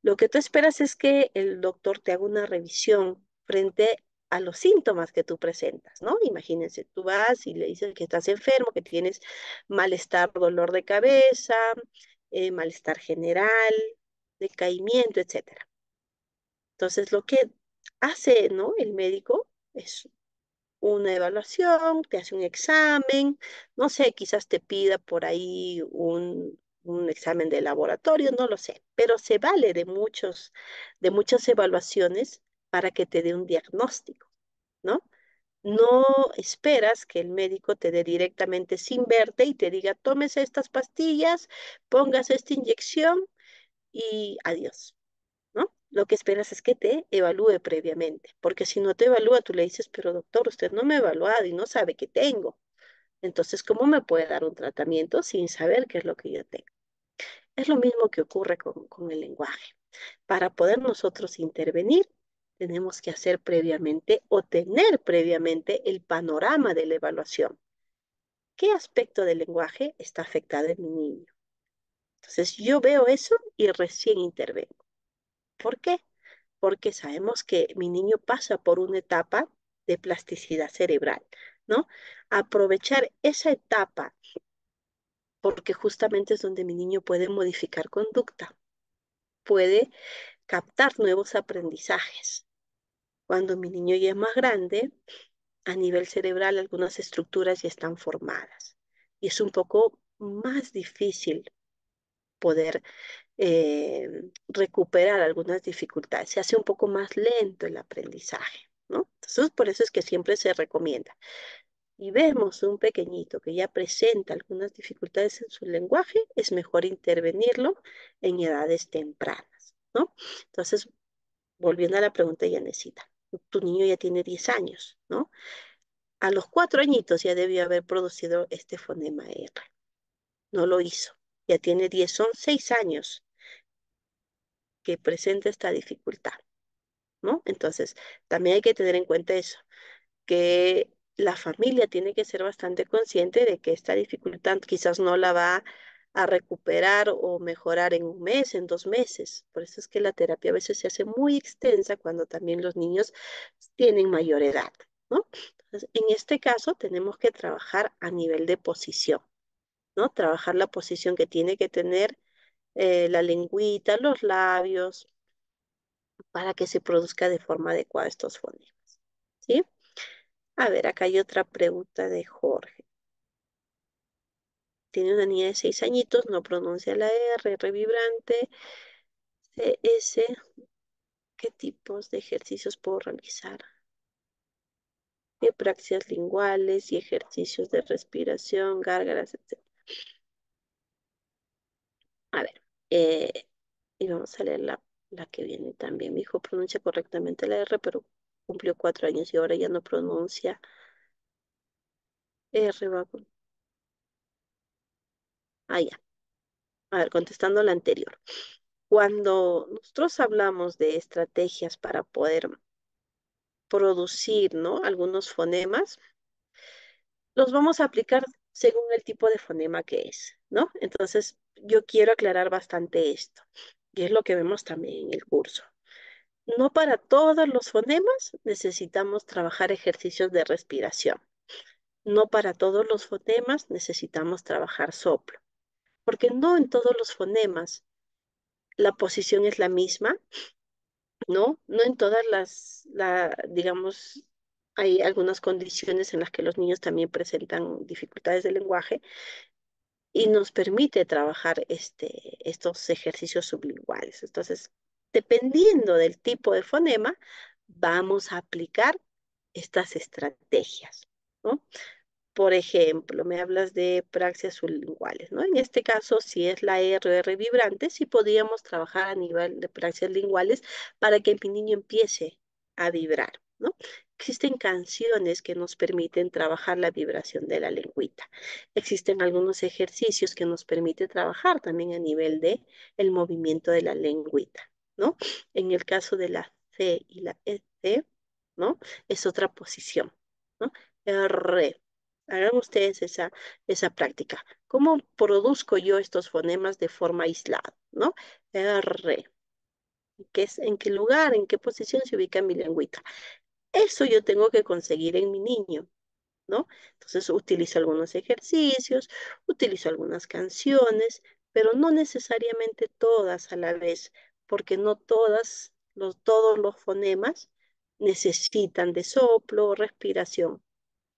Speaker 1: Lo que tú esperas es que el doctor te haga una revisión frente a los síntomas que tú presentas, ¿no? Imagínense, tú vas y le dices que estás enfermo, que tienes malestar, dolor de cabeza, malestar general, decaimiento, etcétera. Entonces, lo que hace, ¿no? El médico es una evaluación, te hace un examen, no sé, quizás te pida por ahí un examen de laboratorio, no lo sé, pero se vale de muchas evaluaciones para que te dé un diagnóstico, ¿no? No esperas que el médico te dé directamente sin verte y te diga, tómese estas pastillas, póngase esta inyección y adiós. ¿No? Lo que esperas es que te evalúe previamente, porque si no te evalúa, tú le dices, pero doctor, usted no me ha evaluado y no sabe qué tengo. Entonces, ¿cómo me puede dar un tratamiento sin saber qué es lo que yo tengo? Es lo mismo que ocurre con el lenguaje. Para poder nosotros intervenir, tenemos que hacer previamente o tener previamente el panorama de la evaluación. ¿Qué aspecto del lenguaje está afectado en mi niño? Entonces, yo veo eso y recién intervengo. ¿Por qué? Porque sabemos que mi niño pasa por una etapa de plasticidad cerebral, ¿no? Aprovechar esa etapa, porque justamente es donde mi niño puede modificar conducta, puede captar nuevos aprendizajes. Cuando mi niño ya es más grande, a nivel cerebral algunas estructuras ya están formadas y es un poco más difícil poder recuperar algunas dificultades. Se hace un poco más lento el aprendizaje, ¿no? Entonces, por eso es que siempre se recomienda. Y vemos un pequeñito que ya presenta algunas dificultades en su lenguaje, es mejor intervenirlo en edades tempranas, ¿no? Entonces, volviendo a la pregunta, ya necesita. Tu niño ya tiene 10 años, ¿no? A los 4 añitos ya debió haber producido este fonema R. No lo hizo. Ya tiene 10, son 6 años que presenta esta dificultad, ¿no? Entonces, también hay que tener en cuenta eso, que la familia tiene que ser bastante consciente de que esta dificultad quizás no la va a recuperar o mejorar en un mes, en 2 meses. Por eso es que la terapia a veces se hace muy extensa cuando también los niños tienen mayor edad, ¿no? Entonces, en este caso tenemos que trabajar a nivel de posición, ¿no? Trabajar la posición que tiene que tener la lengüita, los labios, para que se produzca de forma adecuada estos fonemas. ¿Sí? A ver, acá hay otra pregunta de Jorge. Tiene una niña de 6 añitos, no pronuncia la R vibrante, CS. ¿Qué tipos de ejercicios puedo realizar? Praxias linguales y ejercicios de respiración, gárgaras, etc. A ver, y vamos a leer la que viene también. Mi hijo pronuncia correctamente la R, pero cumplió 4 años y ahora ya no pronuncia R. Ah, ya. A ver, contestando la anterior. Cuando nosotros hablamos de estrategias para poder producir, ¿no? Algunos fonemas, los vamos a aplicar según el tipo de fonema que es, ¿no? Entonces, yo quiero aclarar bastante esto, y es lo que vemos también en el curso. No para todos los fonemas necesitamos trabajar ejercicios de respiración. No para todos los fonemas necesitamos trabajar soplo, porque no en todos los fonemas la posición es la misma, ¿no? No en todas digamos, hay algunas condiciones en las que los niños también presentan dificultades de lenguaje y nos permite trabajar estos ejercicios sublinguales. Entonces, dependiendo del tipo de fonema, vamos a aplicar estas estrategias, ¿no? Por ejemplo, me hablas de praxias sublinguales, ¿no? En este caso, si es la R vibrante, sí podríamos trabajar a nivel de praxias linguales para que mi niño empiece a vibrar, ¿no? Existen canciones que nos permiten trabajar la vibración de la lengüita. Existen algunos ejercicios que nos permiten trabajar también a nivel de el movimiento de la lengüita, ¿no? En el caso de la C y la S, ¿no? Es otra posición, ¿no? R. Hagan ustedes esa práctica. ¿Cómo produzco yo estos fonemas de forma aislada? ¿No? R. en qué lugar, en qué posición se ubica mi lengüita. Eso yo tengo que conseguir en mi niño, ¿no? Entonces utilizo algunos ejercicios, utilizo algunas canciones, pero no necesariamente todas a la vez, porque no todos los fonemas necesitan de soplo o respiración.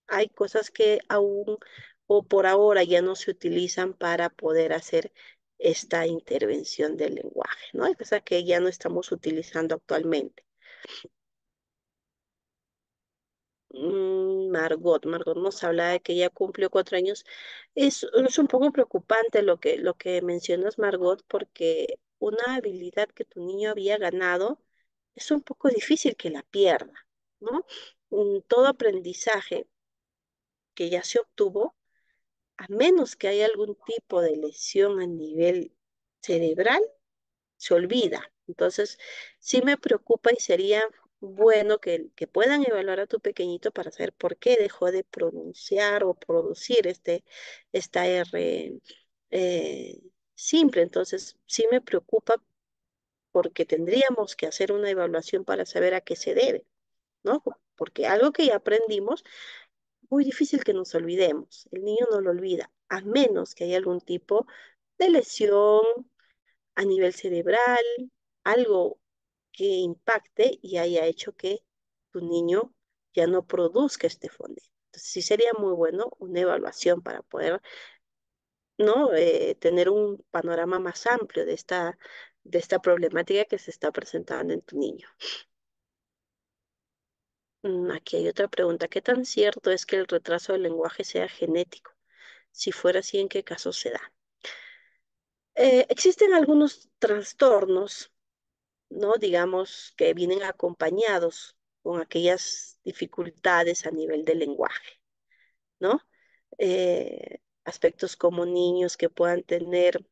Speaker 1: Hay cosas que aún o por ahora ya no se utilizan para poder hacer esta intervención del lenguaje, ¿no? Hay cosas que ya no estamos utilizando actualmente. Margot nos habla de que ya cumplió 4 años. Es un poco preocupante lo que mencionas, Margot, porque una habilidad que tu niño había ganado es un poco difícil que la pierda, ¿no? Todo aprendizaje que ya se obtuvo, a menos que haya algún tipo de lesión a nivel cerebral, se olvida. Entonces, sí me preocupa y sería bueno que puedan evaluar a tu pequeñito para saber por qué dejó de pronunciar o producir esta R eh, simple. Entonces, sí me preocupa porque tendríamos que hacer una evaluación para saber a qué se debe, ¿no? Porque algo que ya aprendimos, muy difícil que nos olvidemos. El niño no lo olvida, a menos que haya algún tipo de lesión a nivel cerebral, algo que impacte y haya hecho que tu niño ya no produzca este fonema. Entonces sí sería muy bueno una evaluación para poder, ¿no? Tener un panorama más amplio de esta problemática que se está presentando en tu niño. Aquí hay otra pregunta. ¿Qué tan cierto es que el retraso del lenguaje sea genético? Si fuera así, ¿en qué caso se da? Existen algunos trastornos, ¿no? Digamos que vienen acompañados con aquellas dificultades a nivel del lenguaje, ¿no? Aspectos como niños que puedan tener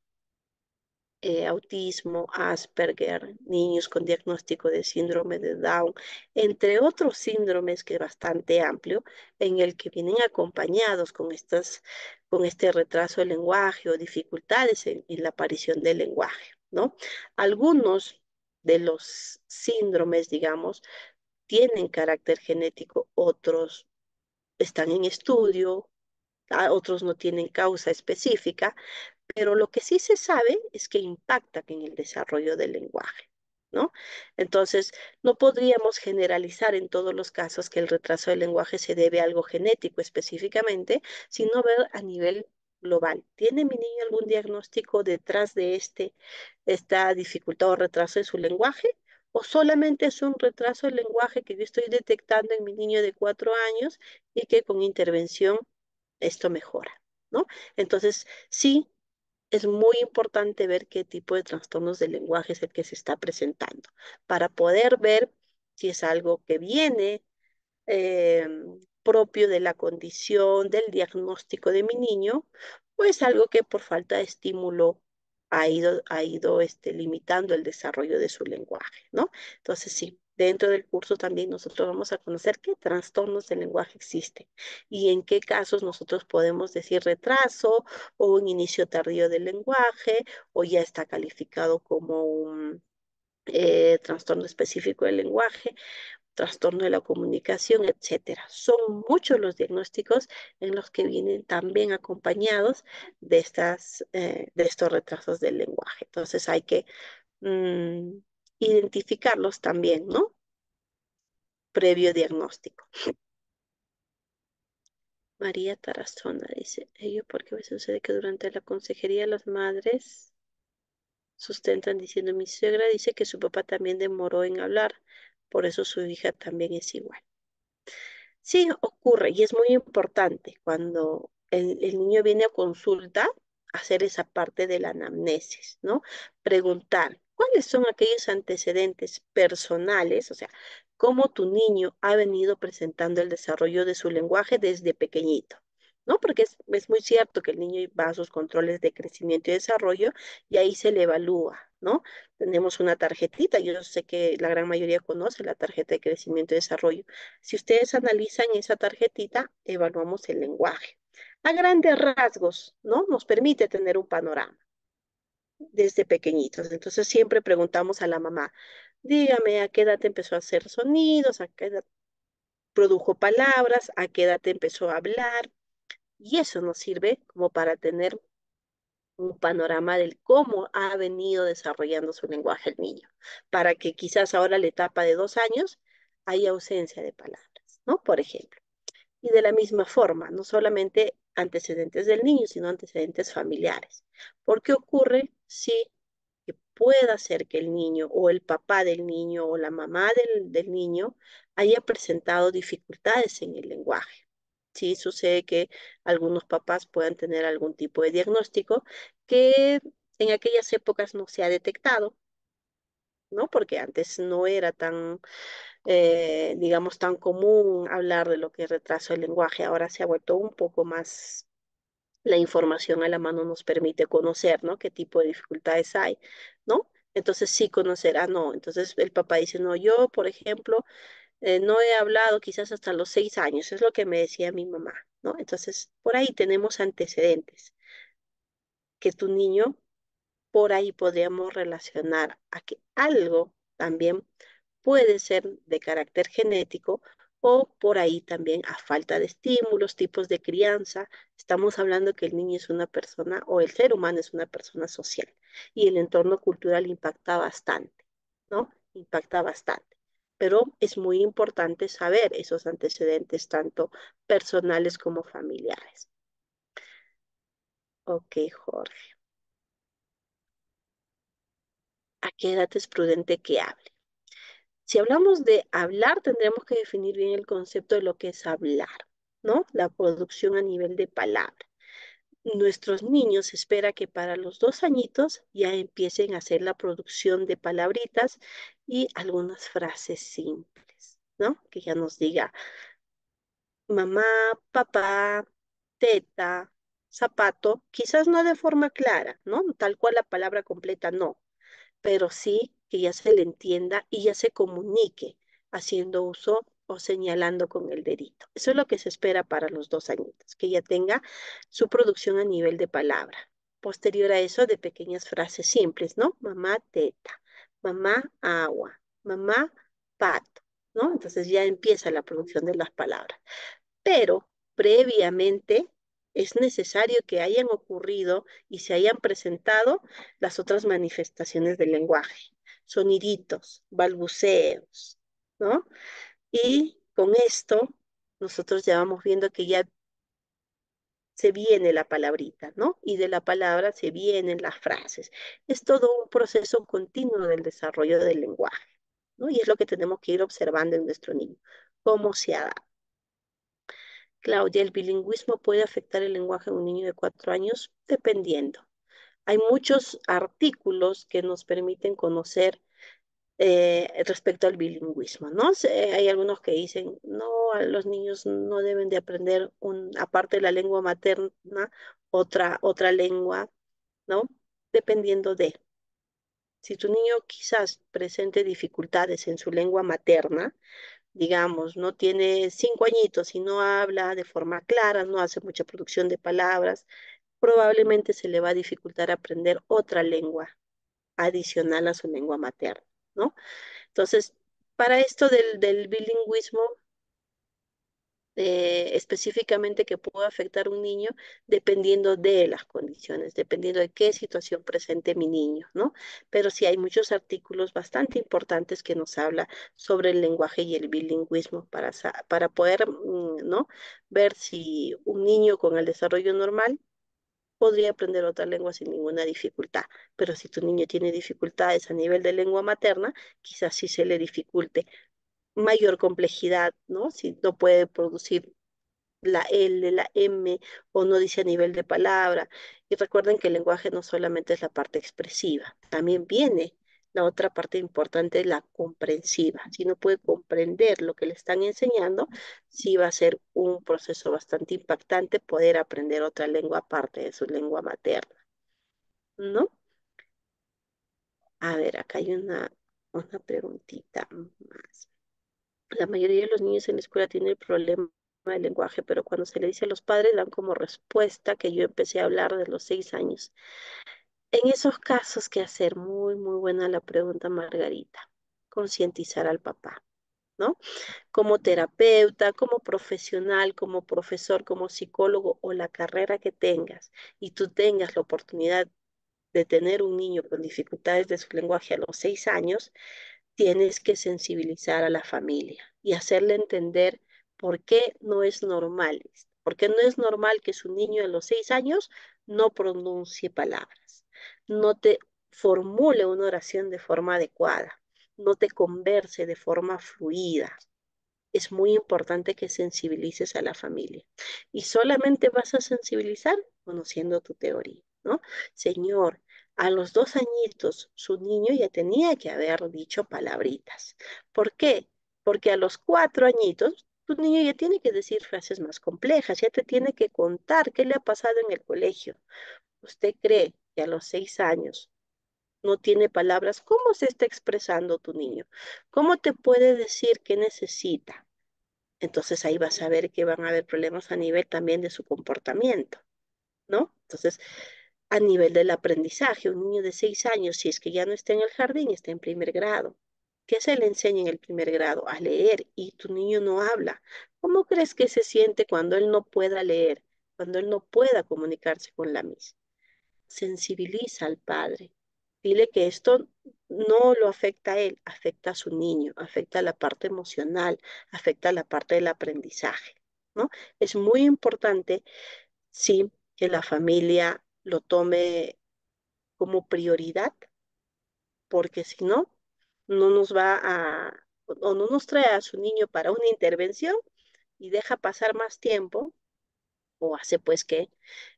Speaker 1: autismo, Asperger, niños con diagnóstico de síndrome de Down, entre otros síndromes que es bastante amplio, en el que vienen acompañados con este retraso del lenguaje o dificultades en la aparición del lenguaje, ¿no? Algunos de los síndromes, digamos, tienen carácter genético, otros están en estudio, otros no tienen causa específica, pero lo que sí se sabe es que impacta en el desarrollo del lenguaje, ¿no? Entonces, no podríamos generalizar en todos los casos que el retraso del lenguaje se debe a algo genético específicamente, sino ver a nivel global. ¿Tiene mi niño algún diagnóstico detrás de esta dificultad o retraso en su lenguaje? ¿O solamente es un retraso del lenguaje que yo estoy detectando en mi niño de 4 años y que con intervención esto mejora, ¿no? Entonces, sí, es muy importante ver qué tipo de trastornos del lenguaje es el que se está presentando para poder ver si es algo que viene eh, propio de la condición, del diagnóstico de mi niño, o es algo que por falta de estímulo ha ido limitando el desarrollo de su lenguaje, ¿no? Entonces, sí, dentro del curso también nosotros vamos a conocer qué trastornos del lenguaje existen y en qué casos nosotros podemos decir retraso o un inicio tardío del lenguaje o ya está calificado como un trastorno específico del lenguaje, trastorno de la comunicación, etcétera. Son muchos los diagnósticos en los que vienen también acompañados de estos retrasos del lenguaje. Entonces hay que mm, identificarlos también, ¿no? Previo diagnóstico. María Tarazona dice, ello porque a veces sucede que durante la consejería las madres sustentan diciendo, mi suegra dice que su papá también demoró en hablar, por eso su hija también es igual. Sí, ocurre y es muy importante cuando el niño viene a consulta, hacer esa parte de la anamnesis, ¿no? Preguntar, ¿cuáles son aquellos antecedentes personales? O sea, cómo tu niño ha venido presentando el desarrollo de su lenguaje desde pequeñito, ¿no? Porque es muy cierto que el niño va a sus controles de crecimiento y desarrollo y ahí se le evalúa, ¿no? Tenemos una tarjetita, yo sé que la gran mayoría conoce la tarjeta de crecimiento y desarrollo. Si ustedes analizan esa tarjetita, evaluamos el lenguaje. A grandes rasgos, ¿no? Nos permite tener un panorama. desde pequeñitos. Entonces siempre preguntamos a la mamá, dígame a qué edad empezó a hacer sonidos, a qué edad produjo palabras, a qué edad empezó a hablar. Y eso nos sirve como para tener un panorama del cómo ha venido desarrollando su lenguaje el niño, para que quizás ahora la etapa de 2 años haya ausencia de palabras, ¿no? Por ejemplo. Y de la misma forma, no solamente antecedentes del niño, sino antecedentes familiares. ¿Por qué ocurre? Sí, que pueda ser que el niño o el papá del niño o la mamá del niño haya presentado dificultades en el lenguaje. Sí, sucede que algunos papás puedan tener algún tipo de diagnóstico que en aquellas épocas no se ha detectado, ¿no? Porque antes no era tan, digamos, tan común hablar de lo que es retraso del lenguaje. Ahora se ha vuelto un poco más, la información a la mano nos permite conocer, ¿no? Qué tipo de dificultades hay, ¿no? Entonces sí conocerá, no. Entonces el papá dice, no, yo, por ejemplo, no he hablado quizás hasta los 6 años, es lo que me decía mi mamá, ¿no? Entonces, por ahí tenemos antecedentes, que tu niño, por ahí podríamos relacionar a que algo también puede ser de carácter genético o por ahí también a falta de estímulos, tipos de crianza. Estamos hablando que el niño es una persona o el ser humano es una persona social y el entorno cultural impacta bastante, ¿no? Impacta bastante. Pero es muy importante saber esos antecedentes, tanto personales como familiares. Ok, Jorge. ¿A qué edad es prudente que hable? Si hablamos de hablar, tendremos que definir bien el concepto de lo que es hablar, ¿no? La producción a nivel de palabra. Nuestros niños se espera que para los 2 añitos ya empiecen a hacer la producción de palabritas y algunas frases simples, ¿no? Que ya nos diga mamá, papá, teta, zapato, quizás no de forma clara, ¿no? Tal cual la palabra completa, no, pero sí que ya se le entienda y ya se comunique haciendo uso o señalando con el dedito. Eso es lo que se espera para los 2 añitos, que ya tenga su producción a nivel de palabra. Posterior a eso, de pequeñas frases simples, ¿no? Mamá teta, mamá agua, mamá pato, ¿no? Entonces ya empieza la producción de las palabras. Pero previamente es necesario que hayan ocurrido y se hayan presentado las otras manifestaciones del lenguaje, soniditos, balbuceos, ¿no? Y con esto nosotros ya vamos viendo que ya se viene la palabrita, ¿no? Y de la palabra se vienen las frases. Es todo un proceso continuo del desarrollo del lenguaje, ¿no? Y es lo que tenemos que ir observando en nuestro niño, cómo se adapta. Claudia, ¿el bilingüismo puede afectar el lenguaje de un niño de 4 años? Dependiendo. Hay muchos artículos que nos permiten conocer respecto al bilingüismo, ¿no? Hay algunos que dicen, no, a los niños no deben de aprender, aparte de la lengua materna, otra lengua, ¿no? Dependiendo de. Si tu niño quizás presente dificultades en su lengua materna, digamos, no tiene 5 añitos y no habla de forma clara, no hace mucha producción de palabras, probablemente se le va a dificultar aprender otra lengua adicional a su lengua materna, ¿no? Entonces, para esto del bilingüismo, específicamente que puede afectar a un niño dependiendo de las condiciones, dependiendo de qué situación presente mi niño, ¿no? Pero sí hay muchos artículos bastante importantes que nos habla sobre el lenguaje y el bilingüismo para poder, ¿no? Ver si un niño con el desarrollo normal podría aprender otra lengua sin ninguna dificultad, pero si tu niño tiene dificultades a nivel de lengua materna, quizás sí se le dificulte mayor complejidad, ¿no? Si no puede producir la L, la M, o no dice a nivel de palabra. Y recuerden que el lenguaje no solamente es la parte expresiva, también viene la otra parte importante, la comprensiva. Si no puede comprender lo que le están enseñando, sí va a ser un proceso bastante impactante poder aprender otra lengua aparte de su lengua materna, ¿no? A ver, acá hay una preguntita más. La mayoría de los niños en la escuela tienen el problema del lenguaje, pero cuando se le dice a los padres dan como respuesta que yo empecé a hablar de los 6 años. En esos casos, ¿qué hacer? Muy, muy buena la pregunta, Margarita. Concientizar al papá, ¿no? Como terapeuta, como profesional, como profesor, como psicólogo o la carrera que tengas y tú tengas la oportunidad de tener un niño con dificultades de su lenguaje a los 6 años, tienes que sensibilizar a la familia y hacerle entender por qué no es normal, por qué no es normal que su niño a los 6 años no pronuncie palabras, no te formule una oración de forma adecuada, no te converse de forma fluida. Es muy importante que sensibilices a la familia. Y solamente vas a sensibilizar conociendo tu teoría, ¿no? Señor, a los 2 añitos su niño ya tenía que haber dicho palabritas. ¿Por qué? Porque a los 4 añitos tu niño ya tiene que decir frases más complejas, ya te tiene que contar qué le ha pasado en el colegio. ¿Usted cree que a los 6 años no tiene palabras? ¿Cómo se está expresando tu niño? ¿Cómo te puede decir qué necesita? Entonces ahí vas a ver que van a haber problemas a nivel también de su comportamiento, ¿no? Entonces, a nivel del aprendizaje, un niño de 6 años, si es que ya no está en el jardín, está en primer grado. ¿Qué se le enseña en el primer grado? A leer y tu niño no habla. ¿Cómo crees que se siente cuando él no pueda leer, cuando él no pueda comunicarse con la misma? Sensibiliza al padre. Dile que esto no lo afecta a él, afecta a su niño, afecta a la parte emocional, afecta a la parte del aprendizaje, ¿no? Es muy importante, sí, que la familia lo tome como prioridad, porque si no, no nos va o no nos trae a su niño para una intervención y deja pasar más tiempo o hace pues que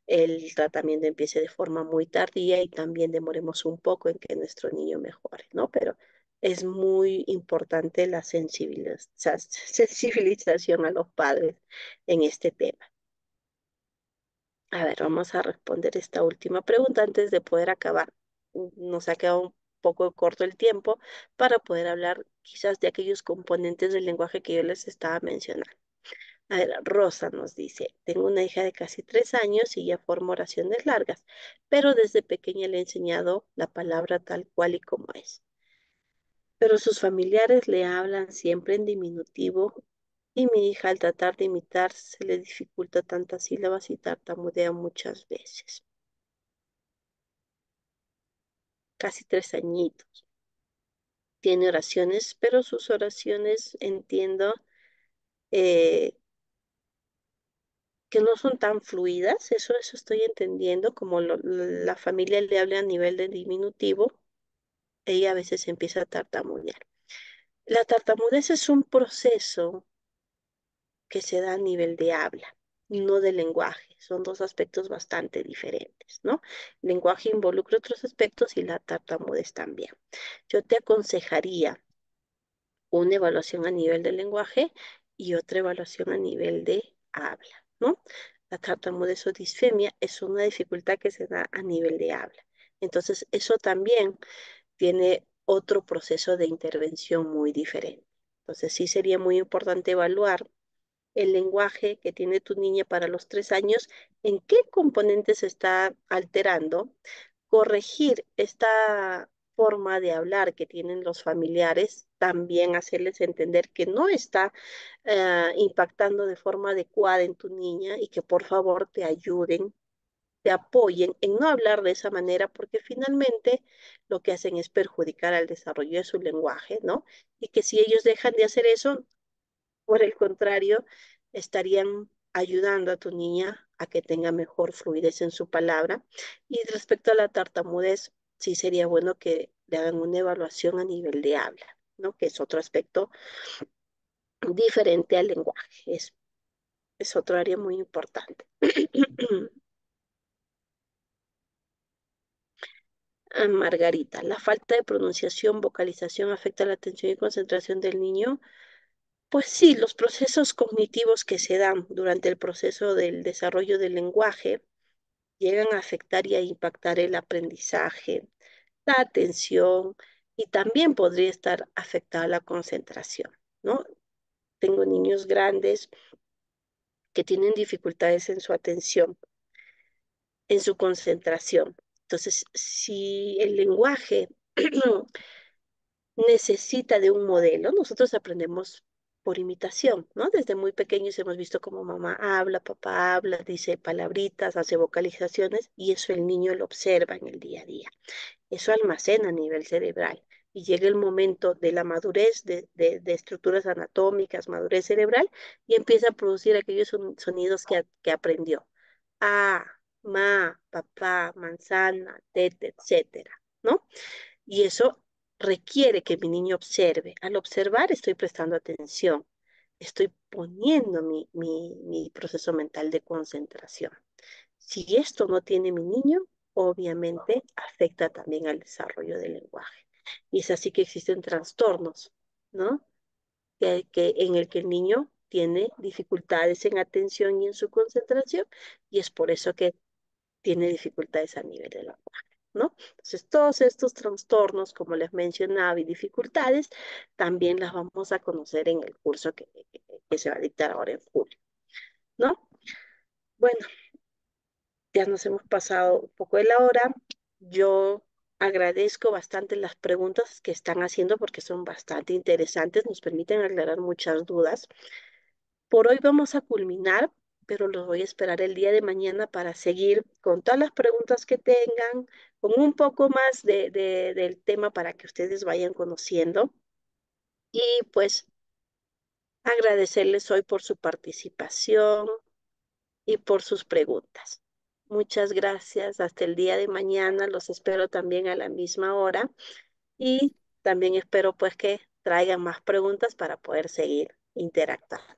Speaker 1: el tratamiento empiece de forma muy tardía y también demoremos un poco en que nuestro niño mejore, ¿no? Pero es muy importante la sensibilización a los padres en este tema. A ver, vamos a responder esta última pregunta antes de poder acabar. Nos ha quedado un poco corto el tiempo para poder hablar quizás de aquellos componentes del lenguaje que yo les estaba mencionando. A ver, Rosa nos dice, tengo una hija de casi 3 años y ya forma oraciones largas, pero desde pequeña le he enseñado la palabra tal cual y como es. Pero sus familiares le hablan siempre en diminutivo y mi hija al tratar de imitar se le dificulta tantas sílabas y tartamudea muchas veces. Casi 3 añitos. Tiene oraciones, pero sus oraciones entiendo eh, que no son tan fluidas, eso estoy entendiendo, como la familia le habla a nivel de diminutivo, ella a veces empieza a tartamudear. La tartamudez es un proceso que se da a nivel de habla, no de lenguaje. Son dos aspectos bastante diferentes, ¿no? El lenguaje involucra otros aspectos y la tartamudez también. Yo te aconsejaría una evaluación a nivel de lenguaje y otra evaluación a nivel de habla, ¿no? La tartamudez o disfemia es una dificultad que se da a nivel de habla. Entonces, eso también tiene otro proceso de intervención muy diferente. Entonces, sí sería muy importante evaluar el lenguaje que tiene tu niña para los 3 años, en qué componentes se está alterando, corregir esta forma de hablar que tienen los familiares, también hacerles entender que no está impactando de forma adecuada en tu niña y que por favor te ayuden, te apoyen en no hablar de esa manera, porque finalmente lo que hacen es perjudicar al desarrollo de su lenguaje, ¿no? Y que si ellos dejan de hacer eso, por el contrario, estarían ayudando a tu niña a que tenga mejor fluidez en su palabra. Y respecto a la tartamudez, sí sería bueno que le hagan una evaluación a nivel de habla, ¿no? Que es otro aspecto diferente al lenguaje. Es otro área muy importante. Margarita, ¿la falta de pronunciación, vocalización afecta la atención y concentración del niño? Pues sí, los procesos cognitivos que se dan durante el proceso del desarrollo del lenguaje llegan a afectar y a impactar el aprendizaje, la atención y también podría estar afectada la concentración, ¿no? Tengo niños grandes que tienen dificultades en su atención, en su concentración. Entonces, si el lenguaje necesita de un modelo, nosotros aprendemos por imitación, ¿no? Desde muy pequeños hemos visto cómo mamá habla, papá habla, dice palabritas, hace vocalizaciones y eso el niño lo observa en el día a día. Eso almacena a nivel cerebral y llega el momento de la madurez de estructuras anatómicas, madurez cerebral, y empieza a producir aquellos sonidos que aprendió. A, ma, papá, manzana, tete, etcétera, ¿no? Y eso requiere que mi niño observe. Al observar estoy prestando atención, estoy poniendo mi proceso mental de concentración. Si esto no tiene mi niño, obviamente afecta también al desarrollo del lenguaje. Y es así que existen trastornos, ¿no? En el que el niño tiene dificultades en atención y en su concentración, y es por eso que tiene dificultades a nivel del lenguaje, ¿no? Entonces, todos estos trastornos, como les mencionaba, y dificultades, también las vamos a conocer en el curso que se va a dictar ahora en julio, ¿no? Bueno, ya nos hemos pasado un poco de la hora. Yo agradezco bastante las preguntas que están haciendo porque son bastante interesantes, nos permiten aclarar muchas dudas. Por hoy vamos a culminar, pero los voy a esperar el día de mañana para seguir con todas las preguntas que tengan, con un poco más del tema para que ustedes vayan conociendo. Y pues agradecerles hoy por su participación y por sus preguntas. Muchas gracias. Hasta el día de mañana. Los espero también a la misma hora y también espero pues que traigan más preguntas para poder seguir interactuando.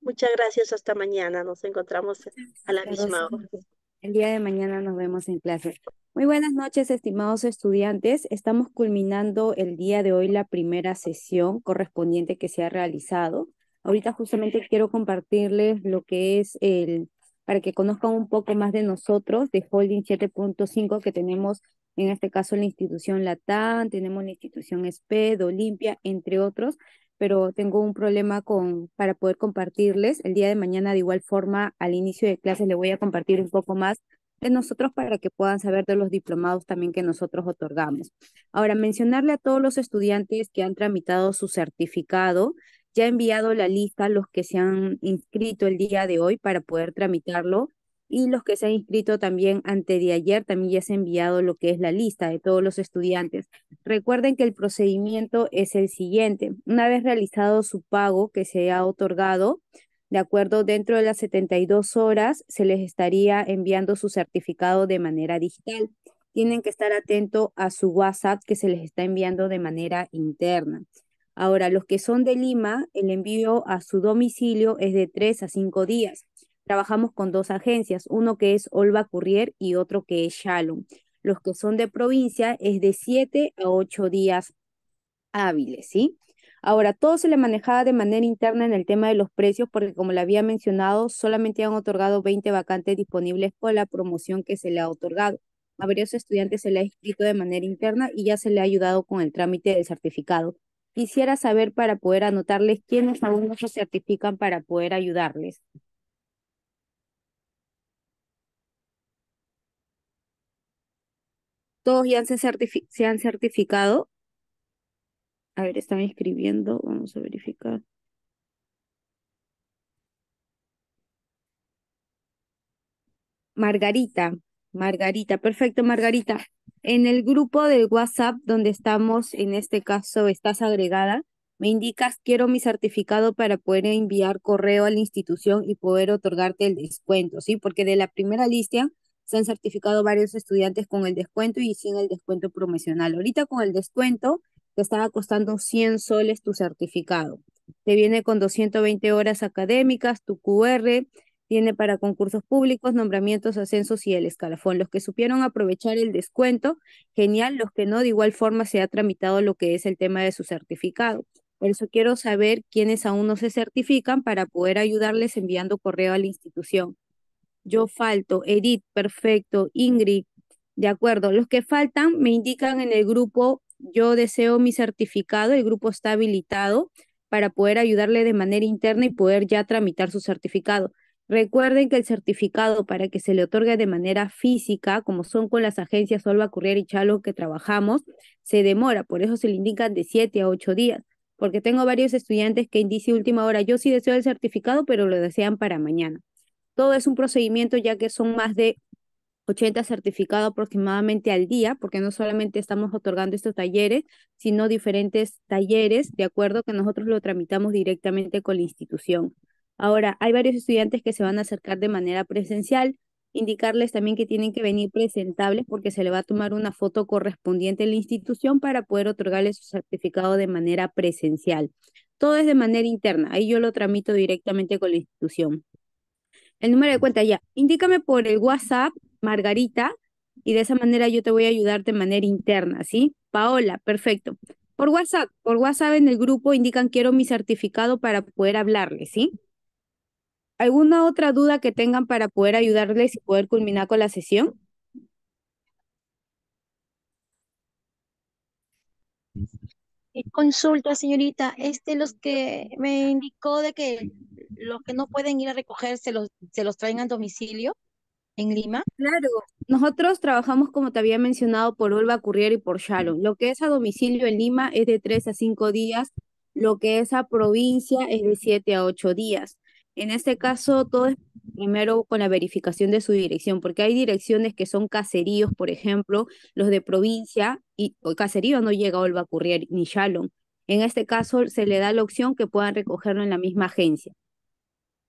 Speaker 1: Muchas gracias. Hasta mañana. Nos encontramos a la
Speaker 2: Gracias,
Speaker 1: misma hora.
Speaker 2: docente. El día de mañana nos vemos en clase. Muy buenas noches, estimados estudiantes. Estamos culminando el día de hoy la primera sesión correspondiente que se ha realizado. Ahorita justamente quiero compartirles lo que es para que conozcan un poco más de nosotros, de Holding 7.5 que tenemos, en este caso la institución Latam, tenemos la institución SPED, Olimpia, entre otros, pero tengo un problema para poder compartirles. El día de mañana, de igual forma, al inicio de clases, le voy a compartir un poco más de nosotros para que puedan saber de los diplomados también que nosotros otorgamos. Ahora, mencionarle a todos los estudiantes que han tramitado su certificado, ya he enviado la lista a los que se han inscrito el día de hoy para poder tramitarlo y los que se han inscrito también antes de ayer, también ya se ha enviado lo que es la lista de todos los estudiantes. Recuerden que el procedimiento es el siguiente. Una vez realizado su pago que se ha otorgado, de acuerdo, dentro de las 72 horas se les estaría enviando su certificado de manera digital. Tienen que estar atentos a su WhatsApp que se les está enviando de manera interna. Ahora, los que son de Lima, el envío a su domicilio es de 3 a 5 días. Trabajamos con dos agencias, uno que es Olva Courier y otro que es Shalom. Los que son de provincia es de 7 a 8 días hábiles, ¿sí? Ahora, todo se le manejaba de manera interna en el tema de los precios, porque como le había mencionado, solamente han otorgado 20 vacantes disponibles por la promoción que se le ha otorgado. A varios estudiantes se le ha escrito de manera interna y ya se le ha ayudado con el trámite del certificado. Quisiera saber para poder anotarles quiénes aún no se certifican para poder ayudarles. Todos ya se han certificado. A ver, están escribiendo. Vamos a verificar. Margarita, perfecto, Margarita. En el grupo del WhatsApp donde estamos, en este caso, estás agregada, me indicas, quiero mi certificado para poder enviar correo a la institución y poder otorgarte el descuento, ¿sí? Porque de la primera lista se han certificado varios estudiantes con el descuento y sin el descuento promocional. Ahorita con el descuento te estaba costando 100 soles tu certificado. Te viene con 220 horas académicas, tu QR, tiene para concursos públicos, nombramientos, ascensos y el escalafón. Los que supieron aprovechar el descuento, genial. Los que no, de igual forma se ha tramitado lo que es el tema de su certificado. Por eso quiero saber quiénes aún no se certifican para poder ayudarles enviando correo a la institución. Yo falto, Edith, perfecto, Ingrid, de acuerdo. Los que faltan me indican en el grupo, yo deseo mi certificado, el grupo está habilitado para poder ayudarle de manera interna y poder ya tramitar su certificado. Recuerden que el certificado para que se le otorgue de manera física, como son con las agencias Olva, Courier y Chalo que trabajamos, se demora, por eso se le indican de 7 a 8 días, porque tengo varios estudiantes que dicen última hora, yo sí deseo el certificado, pero lo desean para mañana. Todo es un procedimiento ya que son más de 80 certificados aproximadamente al día, porque no solamente estamos otorgando estos talleres, sino diferentes talleres, de acuerdo que nosotros lo tramitamos directamente con la institución. Ahora, hay varios estudiantes que se van a acercar de manera presencial, indicarles también que tienen que venir presentables porque se le va a tomar una foto correspondiente en la institución para poder otorgarles su certificado de manera presencial. Todo es de manera interna, ahí yo lo tramito directamente con la institución. El número de cuenta ya. Indícame por el WhatsApp, Margarita, y de esa manera yo te voy a ayudar de manera interna, ¿sí? Paola, perfecto. Por WhatsApp en el grupo indican quiero mi certificado para poder hablarles, ¿sí? ¿Alguna otra duda que tengan para poder ayudarles y poder culminar con la sesión?
Speaker 3: Consulta, señorita, los que me indicó de que los que no pueden ir a recoger se los traen a domicilio en Lima.
Speaker 2: Claro, nosotros trabajamos, como te había mencionado, por Olva, Courier y por Shalom. Lo que es a domicilio en Lima es de 3 a 5 días, lo que es a provincia es de 7 a 8 días. En este caso, todo es primero con la verificación de su dirección, porque hay direcciones que son caseríos, por ejemplo, los de provincia, y o caserío no llega a Olva, Courier ni Shalom. En este caso, se le da la opción que puedan recogerlo en la misma agencia.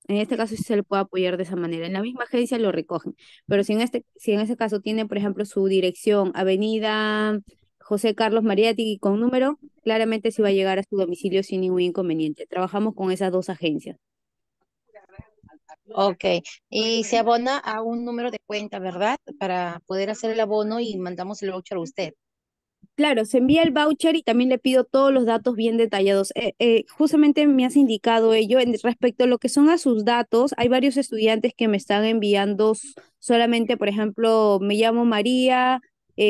Speaker 2: En este caso sí se le puede apoyar de esa manera. En la misma agencia lo recogen. Pero si en este caso tiene, por ejemplo, su dirección, Avenida José Carlos Mariátegui con número, claramente sí va a llegar a su domicilio sin ningún inconveniente. Trabajamos con esas dos agencias.
Speaker 3: Ok, y se abona a un número de cuenta, ¿verdad? Para poder hacer el abono y mandamos el voucher a usted.
Speaker 2: Claro, se envía el voucher y también le pido todos los datos bien detallados. Justamente me has indicado ello en respecto a lo que son a sus datos. Hay varios estudiantes que me están enviando solamente, por ejemplo, me llamo María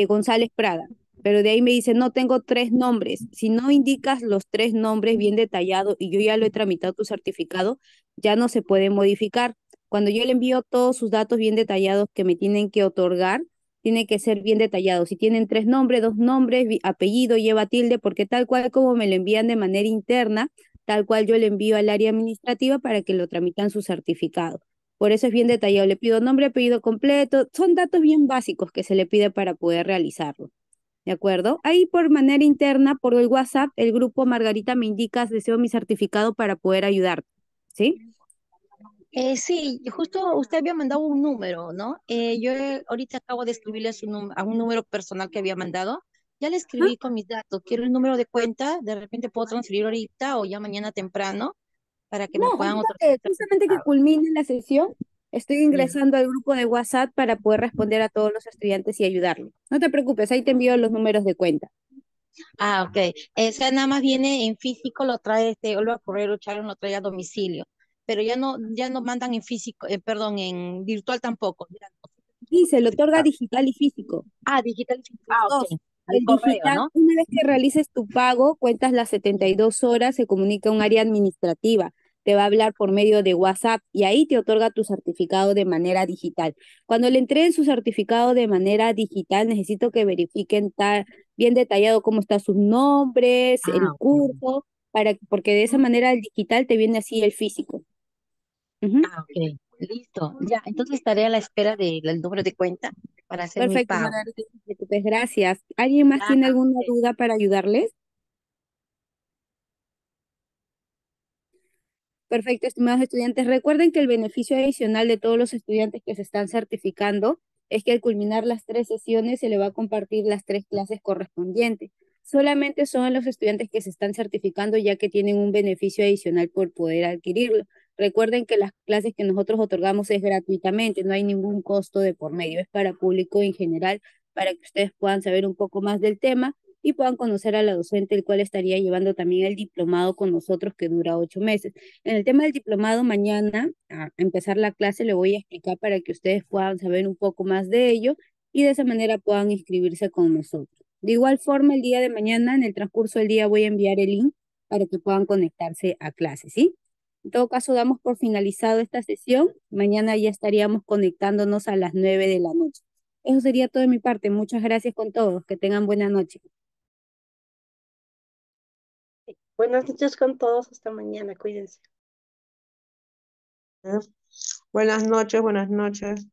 Speaker 2: González Prada, pero de ahí me dicen, no, tengo 3 nombres. Si no indicas los 3 nombres bien detallados y yo ya lo he tramitado tu certificado, ya no se puede modificar. Cuando yo le envío todos sus datos bien detallados que me tienen que otorgar, tiene que ser bien detallado. Si tienen 3 nombres, 2 nombres, apellido, lleva tilde, porque tal cual como me lo envían de manera interna, tal cual yo le envío al área administrativa para que lo tramitan su certificado. Por eso es bien detallado. Le pido nombre, apellido completo. Son datos bien básicos que se le pide para poder realizarlo. ¿De acuerdo? Ahí por manera interna, por el WhatsApp, el grupo Margarita me indicas, deseo mi certificado para poder ayudarte. ¿Sí?
Speaker 3: Sí, justo usted había mandado un número, ¿no? Ahorita acabo de escribirle a un número personal que había mandado. Ya le
Speaker 2: Ajá.
Speaker 3: escribí con mis datos. Quiero el número de cuenta. De repente puedo transferir ahorita o ya mañana temprano para que
Speaker 2: No,
Speaker 3: me puedan
Speaker 2: ahorita
Speaker 3: otorgar
Speaker 2: que
Speaker 3: el
Speaker 2: justamente que
Speaker 3: certificado.
Speaker 2: culmine la sesión, estoy
Speaker 3: Ya.
Speaker 2: ingresando al grupo de WhatsApp para poder responder a todos los estudiantes y ayudarlos. No te preocupes, ahí te envío los números de cuenta.
Speaker 3: Ah, ok. Esa nada más viene en físico, lo trae Olva a correr o Charon lo trae a domicilio. Pero ya no mandan en físico, perdón, en virtual tampoco. Ya no, solo
Speaker 2: Y
Speaker 3: el
Speaker 2: se le otorga
Speaker 3: certificado.
Speaker 2: digital y físico.
Speaker 3: Ah, digital.
Speaker 2: Los
Speaker 3: Ah,
Speaker 2: dos.
Speaker 3: ok. Al
Speaker 2: El
Speaker 3: correo,
Speaker 2: digital,
Speaker 3: ¿no?
Speaker 2: una vez que realices tu pago, cuentas las 72 horas, se comunica a un área administrativa, te va a hablar por medio de WhatsApp y ahí te otorga tu certificado de manera digital. Cuando le entreguen su certificado de manera digital, necesito que verifiquen bien detallado cómo están sus nombres,
Speaker 3: Ah,
Speaker 2: el
Speaker 3: ok.
Speaker 2: curso, porque de esa manera el digital te viene así el físico. Ujú.
Speaker 3: Ah, ok. Listo. Ya, entonces estaré a la espera del número de cuenta para hacer mi
Speaker 2: Perfecto,
Speaker 3: pago.
Speaker 2: Margarita, no te preocupes, gracias. ¿Alguien más
Speaker 3: Ya,
Speaker 2: tiene
Speaker 3: ah,
Speaker 2: alguna
Speaker 3: ok.
Speaker 2: duda para ayudarles? Perfecto, estimados estudiantes. Recuerden que el beneficio adicional de todos los estudiantes que se están certificando es que al culminar las 3 sesiones se le va a compartir las 3 clases correspondientes. Solamente son a los estudiantes que se están certificando ya que tienen un beneficio adicional por poder adquirirlo. Recuerden que las clases que nosotros otorgamos es gratuitamente, no hay ningún costo de por medio, es para público en general, para que ustedes puedan saber un poco más del tema y puedan conocer a la docente, el cual estaría llevando también el diplomado con nosotros que dura 8 meses. En el tema del diplomado, mañana, a empezar la clase, le voy a explicar para que ustedes puedan saber un poco más de ello y de esa manera puedan inscribirse con nosotros. De igual forma, el día de mañana, en el transcurso del día, voy a enviar el link para que puedan conectarse a clase, ¿sí? En todo caso, damos por finalizado esta sesión. Mañana ya estaríamos conectándonos a las 9 de la noche. Eso sería todo de mi parte. Muchas gracias con todos. Que tengan buena noche.
Speaker 1: Buenas noches con todos, hasta mañana, cuídense.
Speaker 4: Buenas noches, buenas noches.